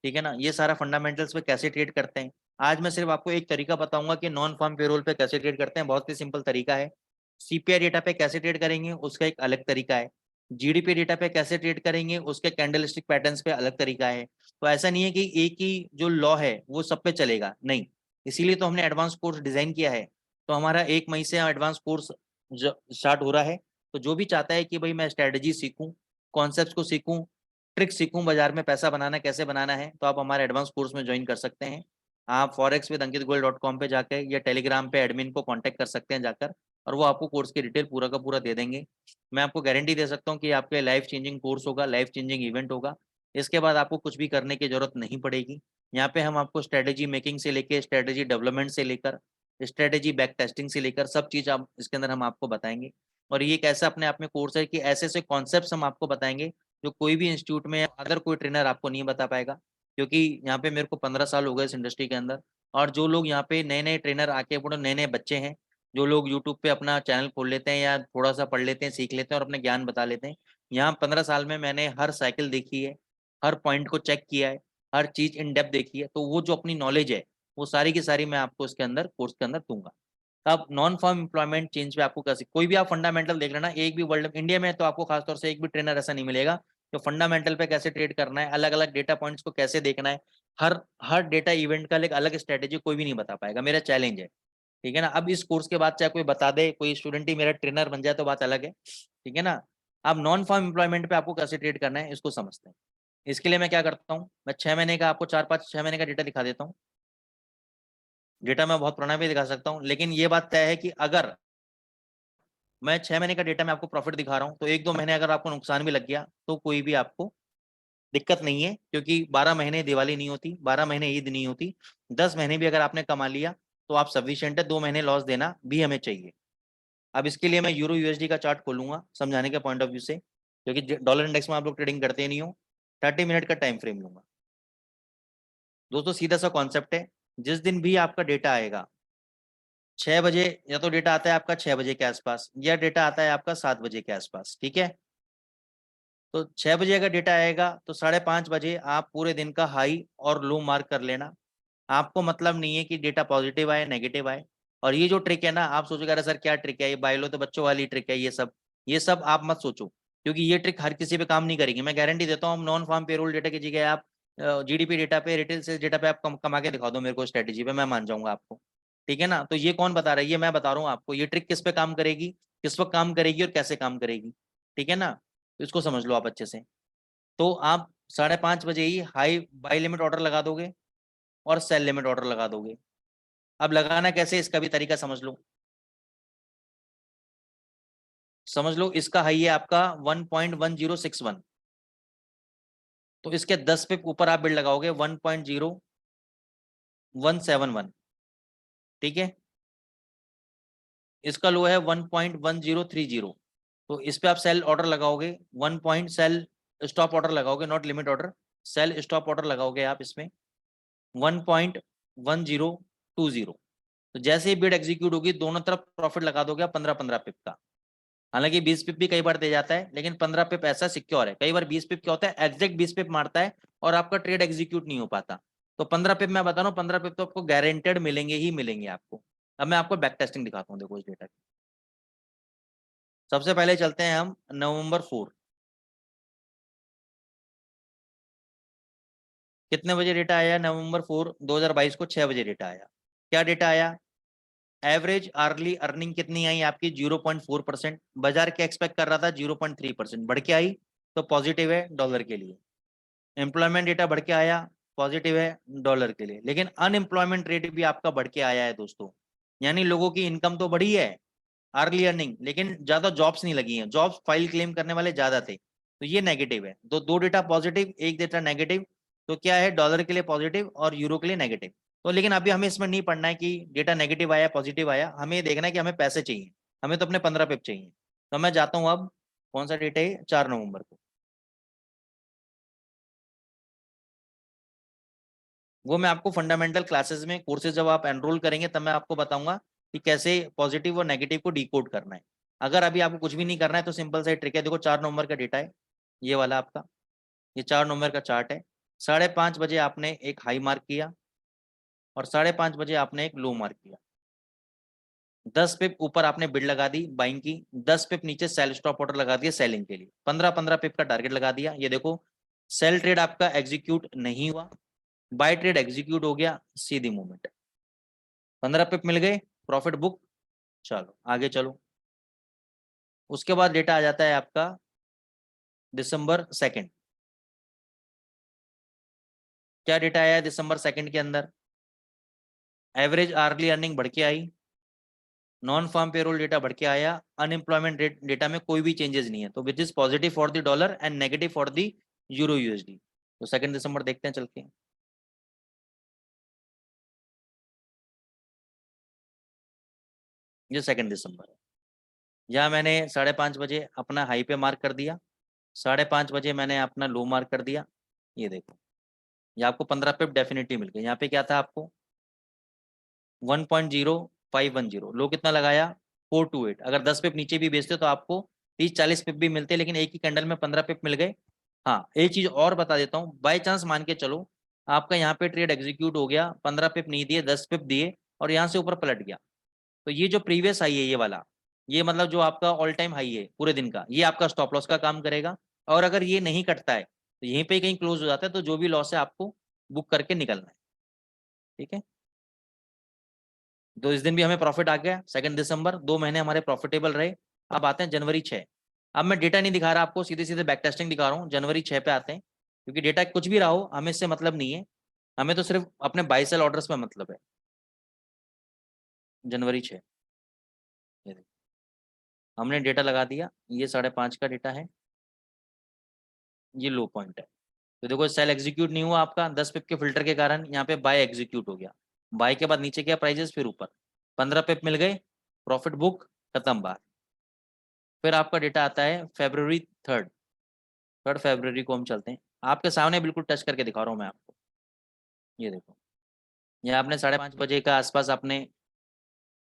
ठीक है ना, ये सारा फंडामेंटल्स पे कैसे ट्रेड करते हैं। आज मैं सिर्फ आपको एक तरीका बताऊंगा कि नॉन फार्म पेरोल पे कैसे ट्रेड करते हैं, बहुत ही सिंपल तरीका है। सीपीआई डेटा पे कैसे ट्रेड करेंगे उसका एक अलग तरीका है, जीडीपी डेटा पे कैसे ट्रेड करेंगे उसके कैंडलस्टिक पैटर्न्स पे अलग तरीका है। तो ऐसा नहीं है कि एक ही जो लॉ है वो सब पे चलेगा, नहीं, इसीलिए तो हमने एडवांस कोर्स डिजाइन किया है। तो हमारा 1 मई से एडवांस कोर्स स्टार्ट हो रहा है। तो जो भी चाहता है कि भाई मैं स्ट्रेटजी सीखूं, कॉन्सेप्ट्स को सीखूं, ट्रिक सीखूं, बाजार में पैसा बनाना कैसे बनाना है, तो आप हमारे एडवांस कोर्स में ज्वाइन कर सकते हैं। आप forex-with-ankit-goel.com पे जाकर या टेलीग्राम पे एडमिन को कांटेक्ट कर सकते हैं जाकर, और वो आपको कोर्स की डिटेल पूरा का पूरा दे देंगे। मैं आपको गारंटी दे सकता हूँ कि आपके लाइफ चेंजिंग कोर्स होगा, लाइफ चेंजिंग इवेंट होगा। इसके बाद आपको कुछ भी करने की जरूरत नहीं पड़ेगी। यहाँ पे हम आपको स्ट्रेटेजी मेकिंग से लेकर, स्ट्रेटेजी डेवलपमेंट से लेकर, स्ट्रेटेजी बैक टेस्टिंग से लेकर सब चीज़ आप इसके अंदर हम आपको बताएंगे। और ये एक ऐसा अपने आप में कोर्स है कि ऐसे ऐसे कॉन्सेप्ट हम आपको बताएंगे जो कोई भी इंस्टीट्यूट में अदर कोई ट्रेनर आपको नहीं बता पाएगा। क्योंकि यहाँ पे मेरे को 15 साल हो गए इस इंडस्ट्री के अंदर, और जो लोग यहाँ पे नए नए ट्रेनर आके पूरे नए नए बच्चे हैं, जो लोग यूट्यूब पे अपना चैनल खोल लेते हैं या थोड़ा सा पढ़ लेते हैं, सीख लेते हैं और अपने ज्ञान बता लेते हैं, यहाँ 15 साल में मैंने हर साइकिल देखी है, हर पॉइंट को चेक किया है, हर चीज इन डेप्थ देखी है। तो वो जो अपनी नॉलेज है वो सारी की सारी मैं आपको इसके अंदर कोर्स के अंदर दूंगा। अब नॉन फॉर्म एम्प्लॉयमेंट चेंज पे आपको कैसे, कोई भी आप फंडामेंटल देख लेना, एक भी वर्ल्ड इंडिया में तो आपको खासतौर से एक भी ट्रेनर ऐसा नहीं मिलेगा जो फंडामेंटल पे कैसे ट्रेड करना है, अलग अलग डेटा पॉइंट्स को कैसे देखना है, हर हर डेटा इवेंट का एक अलग स्ट्रेटेजी कोई भी नहीं बता पाएगा, मेरा चैलेंज है, ठीक है ना। अब इस कोर्स के बाद चाहे कोई बता दे, कोई स्टूडेंट ही मेरा ट्रेनर बन जाए तो बात अलग है, ठीक है ना। अब नॉन फॉर्म एम्प्लॉयमेंट पे आपको कैसे ट्रेड करना है इसको समझते हैं। इसके लिए मैं क्या करता हूँ, मैं 6 महीने का आपको 4-5-6 महीने का डेटा दिखा देता हूँ। डेटा मैं बहुत पुराना भी दिखा सकता हूँ, लेकिन ये बात तय है कि अगर मैं 6 महीने का डेटा में आपको प्रॉफिट दिखा रहा हूँ तो 1-2 महीने अगर आपको नुकसान भी लग गया तो कोई भी आपको दिक्कत नहीं है, क्योंकि 12 महीने दिवाली नहीं होती, 12 महीने ईद नहीं होती। 10 महीने भी अगर आपने कमा लिया तो आप सफिशिएंट है, 2 महीने लॉस देना भी हमें चाहिए। अब इसके लिए मैं यूरो यूएसडी का चार्ट खोलूंगा समझाने के पॉइंट ऑफ व्यू से, क्योंकि डॉलर इंडेक्स में आप लोग ट्रेडिंग करते नहीं हो। 30 मिनट का टाइम फ्रेम लूंगा दोस्तों, सीधा सा कॉन्सेप्ट है। जिस दिन भी आपका डेटा आएगा 6 बजे, या तो डेटा आता है आपका 6 बजे के आसपास या डेटा आता है आपका 7 बजे के आसपास, ठीक है। तो 6 बजे अगर डेटा आएगा तो 5:30 बजे आप पूरे दिन का हाई और लो मार्क कर लेना। आपको मतलब नहीं है कि डेटा पॉजिटिव आए नेगेटिव आए। और ये जो ट्रिक है ना, आप सोचोगे अरे सर क्या ट्रिक है, ये बाय लो तो बच्चों वाली ट्रिक है, ये सब आप मत सोचो। क्योंकि ये ट्रिक हर किसी पे काम नहीं करेगी। मैं गारंटी देता हूँ, नॉन फार्म पेरोल डेटा की जगह आप जीडीपी डेटा पे, रिटेल सेल्स डेटा पे आप कमा के दिखा दो मेरे को स्ट्रेटेजी पे, मैं मान जाऊंगा आपको। ठीक है ना? तो ये कौन बता रहा है? ये मैं बता रहा हूँ आपको। ये ट्रिक किस पे काम करेगी, किस वक्त काम करेगी और कैसे काम करेगी। ठीक है ना? तो इसको समझ लो आप अच्छे से। तो आप 5:30 बजे ही हाई बाई लिमिट ऑर्डर लगा दोगे और सेल लिमिट ऑर्डर लगा दोगे। अब लगाना कैसे, इसका भी तरीका समझ लो। समझ लो, इसका हाई है आपका 1.1061, तो इसके 10 पे ऊपर आप बिल लगाओगे 1.0171। ठीक है? इसका लो है 1.1030, तो इस पे आप सेल ऑर्डर लगाओगे, 1 स्टॉप ऑर्डर लगाओगे, not limit order, sell stop order लगाओगे आप इसमें 1.1020। तो जैसे ही बिड एग्जीक्यूट होगी दोनों तरफ प्रॉफिट लगा दोगे आप 15-15 पिप का। हालांकि 20 पिप भी कई बार दे जाता है, लेकिन 15 पिप ऐसा सिक्योर है। कई बार 20 पिप क्या होता है, एग्जैक्ट 20 पिप मारता है और आपका ट्रेड एग्जीक्यूट नहीं हो पाता। तो 15 पिप मैं बता रहा हूँ, 15 पिप तो आपको गारंटेड मिलेंगे ही मिलेंगे आपको। अब मैं आपको बैक टेस्टिंग दिखाता हूँ, देखो इस डेटा की। सबसे पहले चलते हैं हम November 4। कितने बजे डेटा आया November 4 2022 को? 6 बजे डेटा आया। क्या डेटा आया? एवरेज अर्ली अर्निंग कितनी आई आपकी? 0.4%। बाजार क्या एक्सपेक्ट कर रहा था? 0.3%। बढ़ के आई तो पॉजिटिव है डॉलर के लिए। एम्प्लॉयमेंट डेटा बढ़ के आया, पॉजिटिव है डॉलर के लिए। लेकिन अनएम्प्लॉयमेंट रेट भी आपका बढ़ के आया है दोस्तों, यानी लोगों की इनकम तो बढ़ी है, अर्ली अर्निंग, लेकिन ज्यादा जॉब्स नहीं लगी हैं, जॉब्स फाइल क्लेम करने वाले ज्यादा थे, तो ये नेगेटिव है। तो दो डेटा पॉजिटिव, एक डेटा नेगेटिव। तो क्या है, डॉलर के लिए पॉजिटिव और यूरो के लिए नेगेटिव। तो लेकिन अभी हमें इसमें नहीं पढ़ना है कि डेटा नेगेटिव आया पॉजिटिव आया, हमें ये देखना है कि हमें पैसे चाहिए, हमें तो अपने 15 पिप चाहिए। तो मैं जाता हूँ अब, कौन सा डेटा है, 4 नवंबर को। वो मैं आपको फंडामेंटल क्लासेस में, कोर्सेज जब आप एनरोल करेंगे तब मैं आपको बताऊंगा कि कैसे पॉजिटिव और नेगेटिव को डिकोड करना है। अगर अभी आपको कुछ भी नहीं करना है तो सिंपल सा ट्रिक है, देखो 4 नवंबर का डेटा है ये वाला आपका, ये 4 नवंबर का चार्ट है। 5:30 बजे आपने एक हाई मार्क किया और 5:30 बजे आपने एक लो मार्क किया। 10 पिप ऊपर आपने बिड लगा दी बाइंग की, 10 पिप नीचे सेल स्टॉप ऑर्डर लगा दिया सेलिंग के लिए, 15-15 पिप का टारगेट लगा दिया। ये देखो सेल ट्रेड आपका एग्जीक्यूट नहीं हुआ, बाय ट्रेड एग्जीक्यूट हो गया, सीधी मूवमेंट, 15 पिप मिल गए, प्रॉफिट बुक। चलो आगे चलो। उसके बाद डेटा आ जाता है आपका December 2। क्या डेटा आया है December 2 के अंदर? एवरेज आर्ली अर्निंग बढ़ के आई, नॉन फार्म पेरोल डेटा बढ़ के आया, अनएम्प्लॉयमेंट रेट डेटा में कोई भी चेंजेस नहीं है, तो which is positive for the dollar and negative for the euro USD. तो 2 दिसंबर देखते हैं चल के। ये 2 दिसंबर है। यहाँ मैंने 5:30 बजे अपना हाई पे मार्क कर दिया, 5:30 बजे मैंने अपना लो मार्क कर दिया। ये देखो, ये आपको 15 पिप डेफिनेटली मिल गए। यहाँ पे क्या था आपको 1.0510, लो कितना लगाया 428। अगर 10 पिप नीचे भी बेचते तो आपको 30-40 पिप भी मिलते, लेकिन एक ही कैंडल में 15 पिप मिल गए। हाँ एक चीज और बता देता हूँ, बाई चांस मान के चलो आपका यहाँ पे ट्रेड एग्जीक्यूट हो गया, 15 पिप नहीं दिए 10 पिप दिए और यहाँ से ऊपर पलट गया, तो ये जो प्रीवियस हाई है ये वाला, ये मतलब जो आपका ऑल टाइम हाई है पूरे दिन का, ये आपका स्टॉप लॉस का काम करेगा। और अगर ये नहीं कटता है तो यहीं पे कहीं क्लोज हो जाता है, तो जो भी लॉस है आपको बुक करके निकलना है। ठीक है? तो इस दिन भी हमें प्रॉफिट आ गया 2 दिसंबर, 2 महीने हमारे प्रॉफिटेबल रहे। अब आते हैं January 6। अब मैं डेटा नहीं दिखा रहा आपको, सीधे सीधे बैक टेस्टिंग दिखा रहा हूँ। January 6 पे आते हैं, क्योंकि डेटा कुछ भी रहा हो हमें इससे मतलब नहीं है, हमें तो सिर्फ अपने बाई सेल ऑर्डर्स में मतलब है। January 6, ये देखो, हमने डेटा लगा दिया, ये 5:30 का डेटा है, ये लो पॉइंट है। तो देखो सेल एग्जीक्यूट नहीं हुआ आपका, 10 पिप के फिल्टर के कारण यहाँ पे बाय एग्जीक्यूट हो गया, बाय के बाद नीचे क्या प्राइजेस, फिर ऊपर 15 पिप मिल गए, प्रॉफिट बुक, खत्म बात। फिर आपका डेटा आता है February 3। 3 फरवरी को हम चलते हैं, आपके सामने बिल्कुल टच करके दिखा रहा हूँ मैं आपको। ये देखो, ये आपने 5:30 बजे का आसपास आपने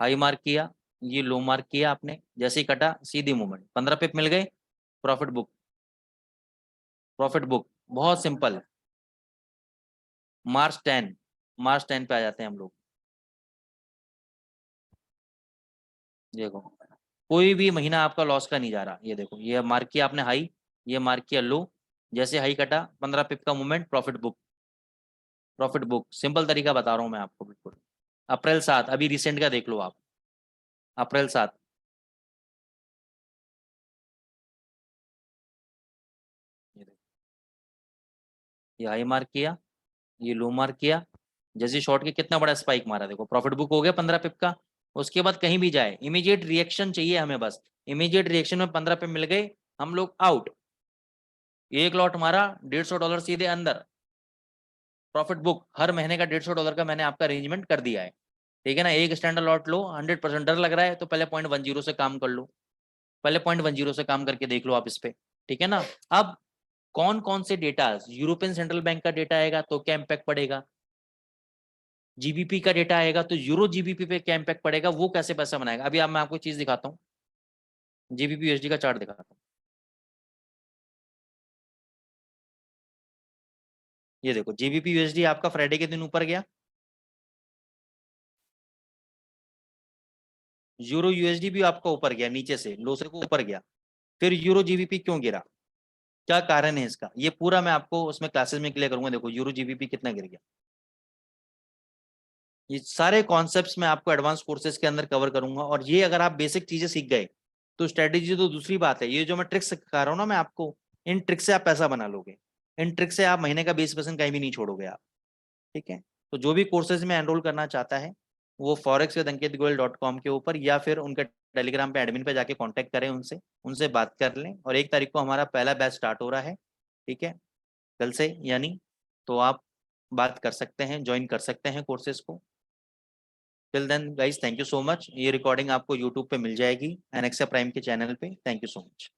हाई मार्क किया, ये लो मार्क किया आपने, जैसे ही कटा सीधी मूवमेंट, 15 पिप मिल गए, प्रॉफिट बुक। प्रॉफिट बुक बहुत सिंपल, March 10, March 10 पे आ जाते हैं हम लोग। देखो कोई भी महीना आपका लॉस का नहीं जा रहा। ये देखो, ये मार्क किया आपने हाई, ये मार्क किया लो, जैसे हाई कटा 15 पिप का movement, profit book, profit book. Simple तरीका बता रहा हूँ मैं आपको बिल्कुल। अप्रैल 7, अभी रिसेंट का देख लो आप, अप्रैल 7, ये देखो, ये हाई मार्क किया, ये लो मार्क किया, जैसे शॉर्ट के कितना बड़ा स्पाइक मारा, देखो प्रॉफिट बुक हो गया 15 पिप का। उसके बाद कहीं भी जाए, इमीडिएट रिएक्शन चाहिए हमें बस, इमीडिएट रिएक्शन में 15 पिप मिल गए, हम लोग आउट। एक लॉट मारा, $150 सीधे अंदर, प्रॉफिट बुक। हर महीने का $150 का मैंने आपका अरेंजमेंट कर दिया है, ठीक है ना। एक स्टैंडर्ड लॉट लो, 100% डर लग रहा है तो पहले 0.10 से काम कर लो, पहले 0.10 से काम करके देख लो आप इस पे, ठीक है ना। अब कौन कौन से डेटा, यूरोपियन सेंट्रल बैंक का डेटा आएगा तो क्या इम्पैक्ट पड़ेगा, जीबीपी का डेटा आएगा तो यूरो जीबीपी पे क्या इम्पैक्ट पड़ेगा, वो कैसे पैसा बनाएगा। अभी आप, मैं आपको चीज दिखाता हूँ, जीबीपी यूएसडी का चार्ट दिखाता हूँ। ये देखो जीबीपी यूएसडी आपका फ्राइडे के दिन ऊपर गया, यूरो यूएसडी भी आपका ऊपर गया, नीचे से लो से को ऊपर गया। फिर यूरो जीबीपी क्यों गिरा, क्या कारण है इसका, ये पूरा मैं आपको उसमें क्लासेस में क्लियर करूंगा। देखो यूरो जीबीपी कितना गिर गया, ये सारे कॉन्सेप्ट्स मैं आपको एडवांस कोर्सेज के अंदर कवर करूंगा। और ये अगर आप बेसिक चीजें सीख गए तो स्ट्रेटेजी तो दूसरी बात है, ये जो मैं ट्रिक्स सिखा रहा हूँ ना मैं आपको, इन ट्रिक से आप पैसा बना लोगे, इन ट्रिक से आप महीने का 20% कहीं भी नहीं छोड़ोगे आप, ठीक है। तो जो भी कोर्सेज में एनरोल करना चाहता है वो forex.ankitgoyal.com के ऊपर या फिर उनके टेलीग्राम पे एडमिन पे जाके कांटेक्ट करें, उनसे उनसे बात कर लें। और 1 तारीख को हमारा पहला बैच स्टार्ट हो रहा है, ठीक है, कल से यानी। तो आप बात कर सकते हैं, ज्वाइन कर सकते हैं कोर्सेज को। Till then guys, thank you so much. ये रिकॉर्डिंग आपको यूट्यूब पे मिल जाएगी एनेक्सा प्राइम के चैनल पे। Thank you so much.